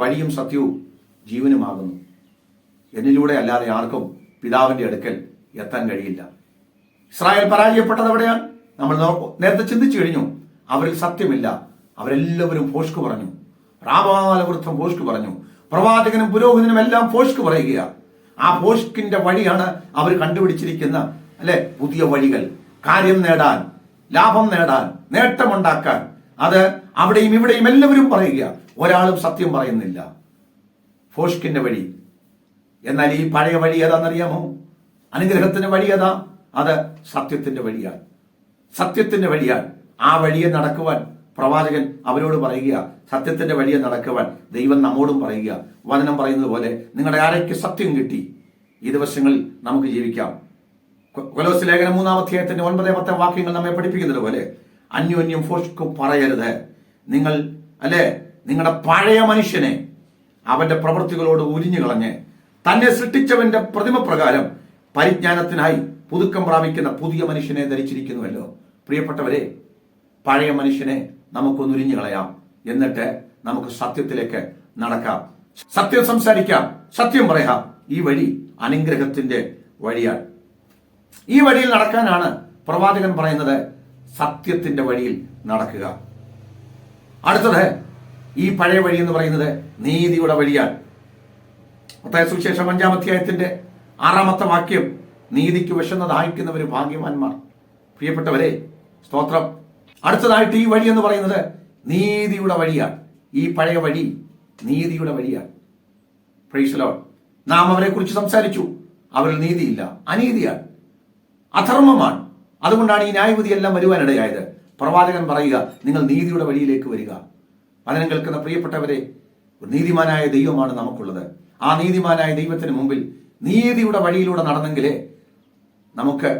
വഴിയും സത്യവും ജീവനുമാകുന്നു. എന്നിലൂടെ അല്ലാതെ ആർക്കും പിതാവിന്റെ അടുക്കൽ എത്താൻ കഴിയില്ല. ഇസ്രായേൽ പരാജയപ്പെട്ടത് എവിടെയാണ്? നമ്മൾ നേരത്തെ ചിന്തിച്ചു കഴിഞ്ഞു. അവരിൽ സത്യമില്ല. അവരെല്ലാവരും ഭോഷ്ക് പറഞ്ഞു. രാമാലവൃദ്ധം ഭോഷ്ക് പറഞ്ഞു. പ്രവാചകനും പുരോഹിതനും എല്ലാം ഭോഷ്ക് പറയുക. ആ ഭോഷ്കിന്റെ വഴിയാണ് അവർ കണ്ടുപിടിച്ചിരിക്കുന്ന പുതിയ വഴികൾ. കാര്യം നേടാൻ, ലാഭം നേടാൻ, നേട്ടമുണ്ടാക്കാൻ. അത് അവിടെയും ഇവിടെയും എല്ലാവരും പറയുക. ഒരാളും സത്യം പറയുന്നില്ല. ഭോഷ്കിന്റെ വഴി. എന്നാൽ ഈ പഴയ വഴി ഏതാണെന്നറിയാമോ? അനുഗ്രഹത്തിന്റെ വഴി ഏതാ? അത് സത്യത്തിന്റെ വഴിയാണ്. സത്യത്തിന്റെ വഴിയാണ്. ആ വഴിയെ നടക്കുവാൻ പ്രവാചകൻ അവരോട് പറയുക. സത്യത്തിന്റെ വഴിയെ നടക്കുവാൻ ദൈവം നമ്മോടും പറയുക. വചനം പറയുന്നത് പോലെ നിങ്ങളുടെ ആരയ്ക്ക് സത്യം കിട്ടി? ഈ ദിവസങ്ങളിൽ നമുക്ക് ജീവിക്കാം. കൊലോസ്യ ലേഖനം 3-ാം അധ്യായത്തിന്റെ 9-10 വാക്യങ്ങൾ നമ്മെ പഠിപ്പിക്കുന്നത് പോലെ അന്യോന്യം ഭോഷ്ക് പറയരുത്. നിങ്ങൾ നിങ്ങളുടെ പഴയ മനുഷ്യനെ അവന്റെ പ്രവൃത്തികളോട് ഉരിഞ്ഞു കളഞ്ഞ് തന്നെ സൃഷ്ടിച്ചവന്റെ പ്രതിമ പ്രകാരം പരിജ്ഞാനത്തിനായി പുതുക്കം പ്രാപിക്കുന്ന പുതിയ മനുഷ്യനെ ധരിച്ചിരിക്കുന്നുവല്ലോ. പ്രിയപ്പെട്ടവരെ, പഴയ മനുഷ്യനെ നമുക്കൊന്ന് ഉരിഞ്ഞു കളയാം. എന്നിട്ട് നമുക്ക് സത്യത്തിലേക്ക് നടക്കാം. സത്യം സംസാരിക്കാം, സത്യം പറയാം. ഈ വഴി അനുഗ്രഹത്തിന്റെ വഴിയാണ്. ഈ വഴിയിൽ നടക്കാനാണ് പ്രവാചകൻ പറയുന്നത്, സത്യത്തിന്റെ വഴിയിൽ നടക്കുക. അടുത്തത്, ഈ പഴയ വഴി എന്ന് പറയുന്നത് നീതിയുടെ വഴിയാണ്. മത്തായി സുവിശേഷം 5-ാം അധ്യായത്തിന്റെ 6-ാമത്തെ വാക്യം, നീതിക്ക് വിശന്ന് ദാഹിക്കുന്നവര് ഭാഗ്യവാന്മാർ. പ്രിയപ്പെട്ടവരെ, സ്തോത്രം. അടുത്തതായിട്ട് ഈ വഴി എന്ന് പറയുന്നത് നീതിയുടെ വഴിയാണ്. ഈ പഴയ വഴി നീതിയുടെ വഴിയാണ്. Price the Lord. നാം അവരെ കുറിച്ച് സംസാരിച്ചു. അവരിൽ നീതിയില്ല, അനീതിയാണ്, അധർമ്മമാണ്. അതുകൊണ്ടാണ് ഈ ന്യായവിധിയെല്ലാം വരുവാനിടയായത്. പ്രവാചകൻ പറയുക, നിങ്ങൾ നീതിയുടെ വഴിയിലേക്ക് വരിക. വചനം കേൾക്കുന്ന പ്രിയപ്പെട്ടവരെ, നീതിമാനായ ദൈവമാണ് നമുക്കുള്ളത്. ആ നീതിമാനായ ദൈവത്തിന് മുമ്പിൽ നീതിയുടെ വഴിയിലൂടെ നടന്നെങ്കിലേ നമുക്ക്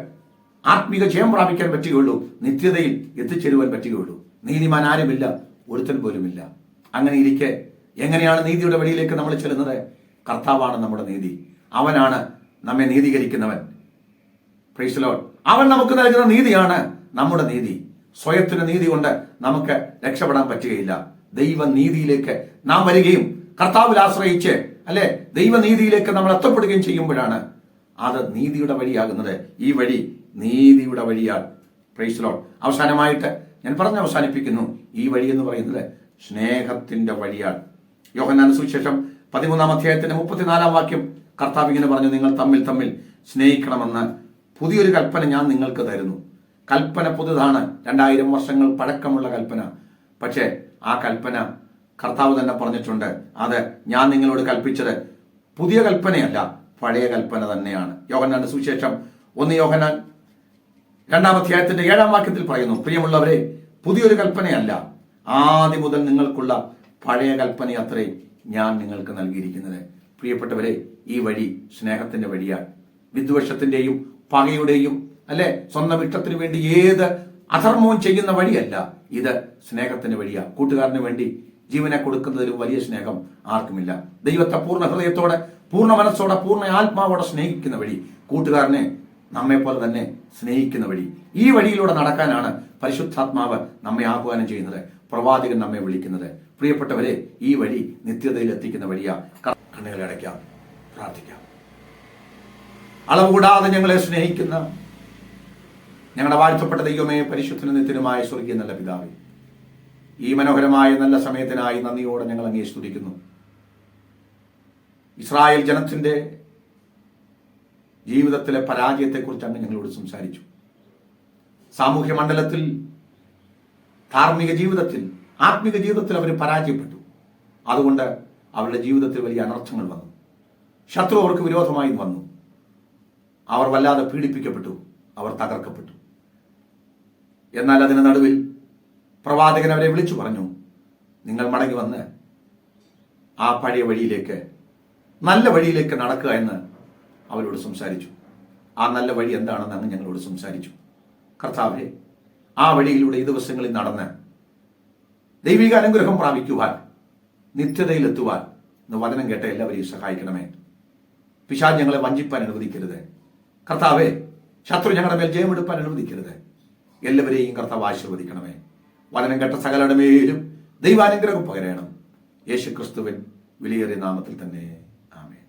ആത്മീക ജയം പ്രാപിക്കാൻ പറ്റുകയുള്ളൂ, നിത്യതയിൽ എത്തിച്ചേരുവാൻ പറ്റുകയുള്ളൂ. നീതിമാൻ ആരുമില്ല, ഒരുത്തൻ പോലുമില്ല. അങ്ങനെ ഇരിക്കെ എങ്ങനെയാണ് നീതിയുടെ വഴിയിലേക്ക് നമ്മൾ ചെല്ലുന്നത്? കർത്താവാണ് നമ്മുടെ നീതി. അവനാണ് നമ്മെ നീതീകരിക്കുന്നവൻ. Price the Lord. അവൻ നമുക്ക് നൽകുന്ന നീതിയാണ് നമ്മുടെ നീതി. സ്വയത്തിന് നീതി കൊണ്ട് നമുക്ക് രക്ഷപ്പെടാൻ പറ്റുകയില്ല. ദൈവനീതിയിലേക്ക് നാം വരികയും കർത്താവിൽ ആശ്രയിച്ച് ദൈവനീതിയിലേക്ക് നമ്മൾ എത്തപ്പെടുകയും ചെയ്യുമ്പോഴാണ് അത് നീതിയുടെ വഴിയാകുന്നത്. ഈ വഴി നീതിയുടെ വഴിയാണ്. Price the Lord. അവസാനമായിട്ട് ഞാൻ പറഞ്ഞ് അവസാനിപ്പിക്കുന്നു, ഈ വഴി എന്ന് പറയുന്നത് സ്നേഹത്തിന്റെ വഴിയാണ്. യോഹന്നാന്റെ സുവിശേഷം 13-ാം അധ്യായത്തിന്റെ 34-ാം വാക്യം കർത്താവ് ഇങ്ങനെ പറഞ്ഞു, നിങ്ങൾ തമ്മിൽ തമ്മിൽ സ്നേഹിക്കണമെന്ന് പുതിയൊരു കൽപ്പന ഞാൻ നിങ്ങൾക്ക് തരുന്നു. കൽപ്പന പുതുതാണ്, 2000 വർഷങ്ങൾ പഴക്കമുള്ള കൽപ്പന. പക്ഷേ ആ കൽപ്പന കർത്താവ് തന്നെ പറഞ്ഞിട്ടുണ്ട്, അത് ഞാൻ നിങ്ങളോട് കൽപ്പിച്ചത് പുതിയ കൽപ്പനയല്ല, പഴയ കൽപ്പന തന്നെയാണ്. യോഹന്നാന്റെ സുവിശേഷം 1 യോഹന്നാൻ 2-ാം അധ്യായത്തിന്റെ 7-ാം വാക്യത്തിൽ പറയുന്നു, പ്രിയമുള്ളവരെ, പുതിയൊരു കൽപ്പനയല്ല, ആദ്യം മുതൽ നിങ്ങൾക്കുള്ള പഴയ കൽപ്പനയത്രേ ഞാൻ നിങ്ങൾക്ക് നൽകിയിരിക്കുന്നത്. പ്രിയപ്പെട്ടവരെ, ഈ വഴി സ്നേഹത്തിന്റെ വഴിയാണ്. വിദ്വേഷത്തിന്റെയും പകയുടെയും സ്വന്തം ഇഷ്ടത്തിന് വേണ്ടി ഏത് അധർമ്മവും ചെയ്യുന്ന വഴിയല്ല. ഇത് സ്നേഹത്തിന്റെ വഴിയാണ്. കൂട്ടുകാരന് വേണ്ടി ജീവനെ കൊടുക്കുന്നതിലും വലിയ സ്നേഹം ആർക്കുമില്ല. ദൈവത്തെ പൂർണ്ണ ഹൃദയത്തോടെ, പൂർണ്ണ മനസ്സോടെ, പൂർണ്ണ ആത്മാവോടെ സ്നേഹിക്കുന്ന വഴി, കൂട്ടുകാരനെ നമ്മെ പോലെ തന്നെ സ്നേഹിക്കുന്ന വഴി. ഈ വഴിയിലൂടെ നടക്കാനാണ് പരിശുദ്ധാത്മാവ് നമ്മെ ആഹ്വാനം ചെയ്യുന്നത്, പ്രവാചകൻ നമ്മെ വിളിക്കുന്നത്. പ്രിയപ്പെട്ടവരെ, ഈ വഴി നിത്യതയിൽ എത്തിക്കുന്ന വഴിയാ. കണ്ണുകളെ അടയ്ക്കാം, പ്രാർത്ഥിക്കാം. അളവ് കൂടാതെ ഞങ്ങളെ സ്നേഹിക്കുന്ന ഞങ്ങളുടെ വാഴ്ത്തപ്പെട്ട ദൈവമേ, പരിശുദ്ധനും നിത്യനുമായ സ്വർഗീയ നല്ല പിതാവേ, ഈ മനോഹരമായ നല്ല സമയത്തിനായി നന്ദിയോടെ ഞങ്ങൾ അങ്ങേ സ്തുതിക്കുന്നു. ഇസ്രായേൽ ജനത്തിന്റെ ജീവിതത്തിലെ പരാജയത്തെക്കുറിച്ച് അങ്ങ് ഞങ്ങളോട് സംസാരിച്ചു. സാമൂഹ്യ മണ്ഡലത്തിൽ, ധാർമ്മിക ജീവിതത്തിൽ, ആത്മിക ജീവിതത്തിൽ അവർ പരാജയപ്പെട്ടു. അതുകൊണ്ട് അവരുടെ ജീവിതത്തിൽ വലിയ അനർത്ഥങ്ങൾ വന്നു. ശത്രു അവർക്ക് വിരോധമായി വന്നു. അവർ വല്ലാതെ പീഡിപ്പിക്കപ്പെട്ടു, അവർ തകർക്കപ്പെട്ടു. എന്നാൽ അതിന് നടുവിൽ പ്രവാചകൻ അവരെ വിളിച്ചു പറഞ്ഞു, നിങ്ങൾ മടങ്ങി വന്ന് ആ പഴയ വഴിയിലേക്ക്, നല്ല വഴിയിലേക്ക് നടക്കുക എന്ന് അവരോട് സംസാരിച്ചു. ആ നല്ല വഴി എന്താണെന്ന് അങ്ങ് ഞങ്ങളോട് സംസാരിച്ചു. കർത്താവേ, ആ വഴിയിലൂടെ ഈ ദിവസങ്ങളിൽ നടന്ന് ദൈവിക അനുഗ്രഹം പ്രാപിക്കുവാൻ, നിത്യതയിലെത്തുവാൻ വചനം കേട്ട എല്ലാവരെയും സഹായിക്കണമേ. പിശാച് ഞങ്ങളെ വഞ്ചിപ്പാൻ അനുവദിക്കരുത്. കർത്താവേ, ശത്രു ഞങ്ങളുടെ മേൽ ജയമെടുപ്പാൻ അനുവദിക്കരുത്. എല്ലാവരെയും കർത്താവ് ആശീർവദിക്കണമേ. വചനം കേട്ട സകലരുടെ മേലും ദൈവാനുഗ്രഹം പകരണം. യേശുക്രിസ്തുവിൻ വിലയേറിയ നാമത്തിൽ തന്നെ ആമേൻ.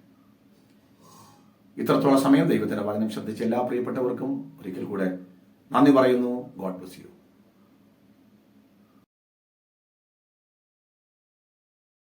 ഇത്രത്തോളം സമയം ദൈവത്തിന്റെ വചനം ശ്രദ്ധിച്ച എല്ലാ പ്രിയപ്പെട്ടവർക്കും ഒരിക്കൽ കൂടെ നന്ദി പറയുന്നു. God bless you.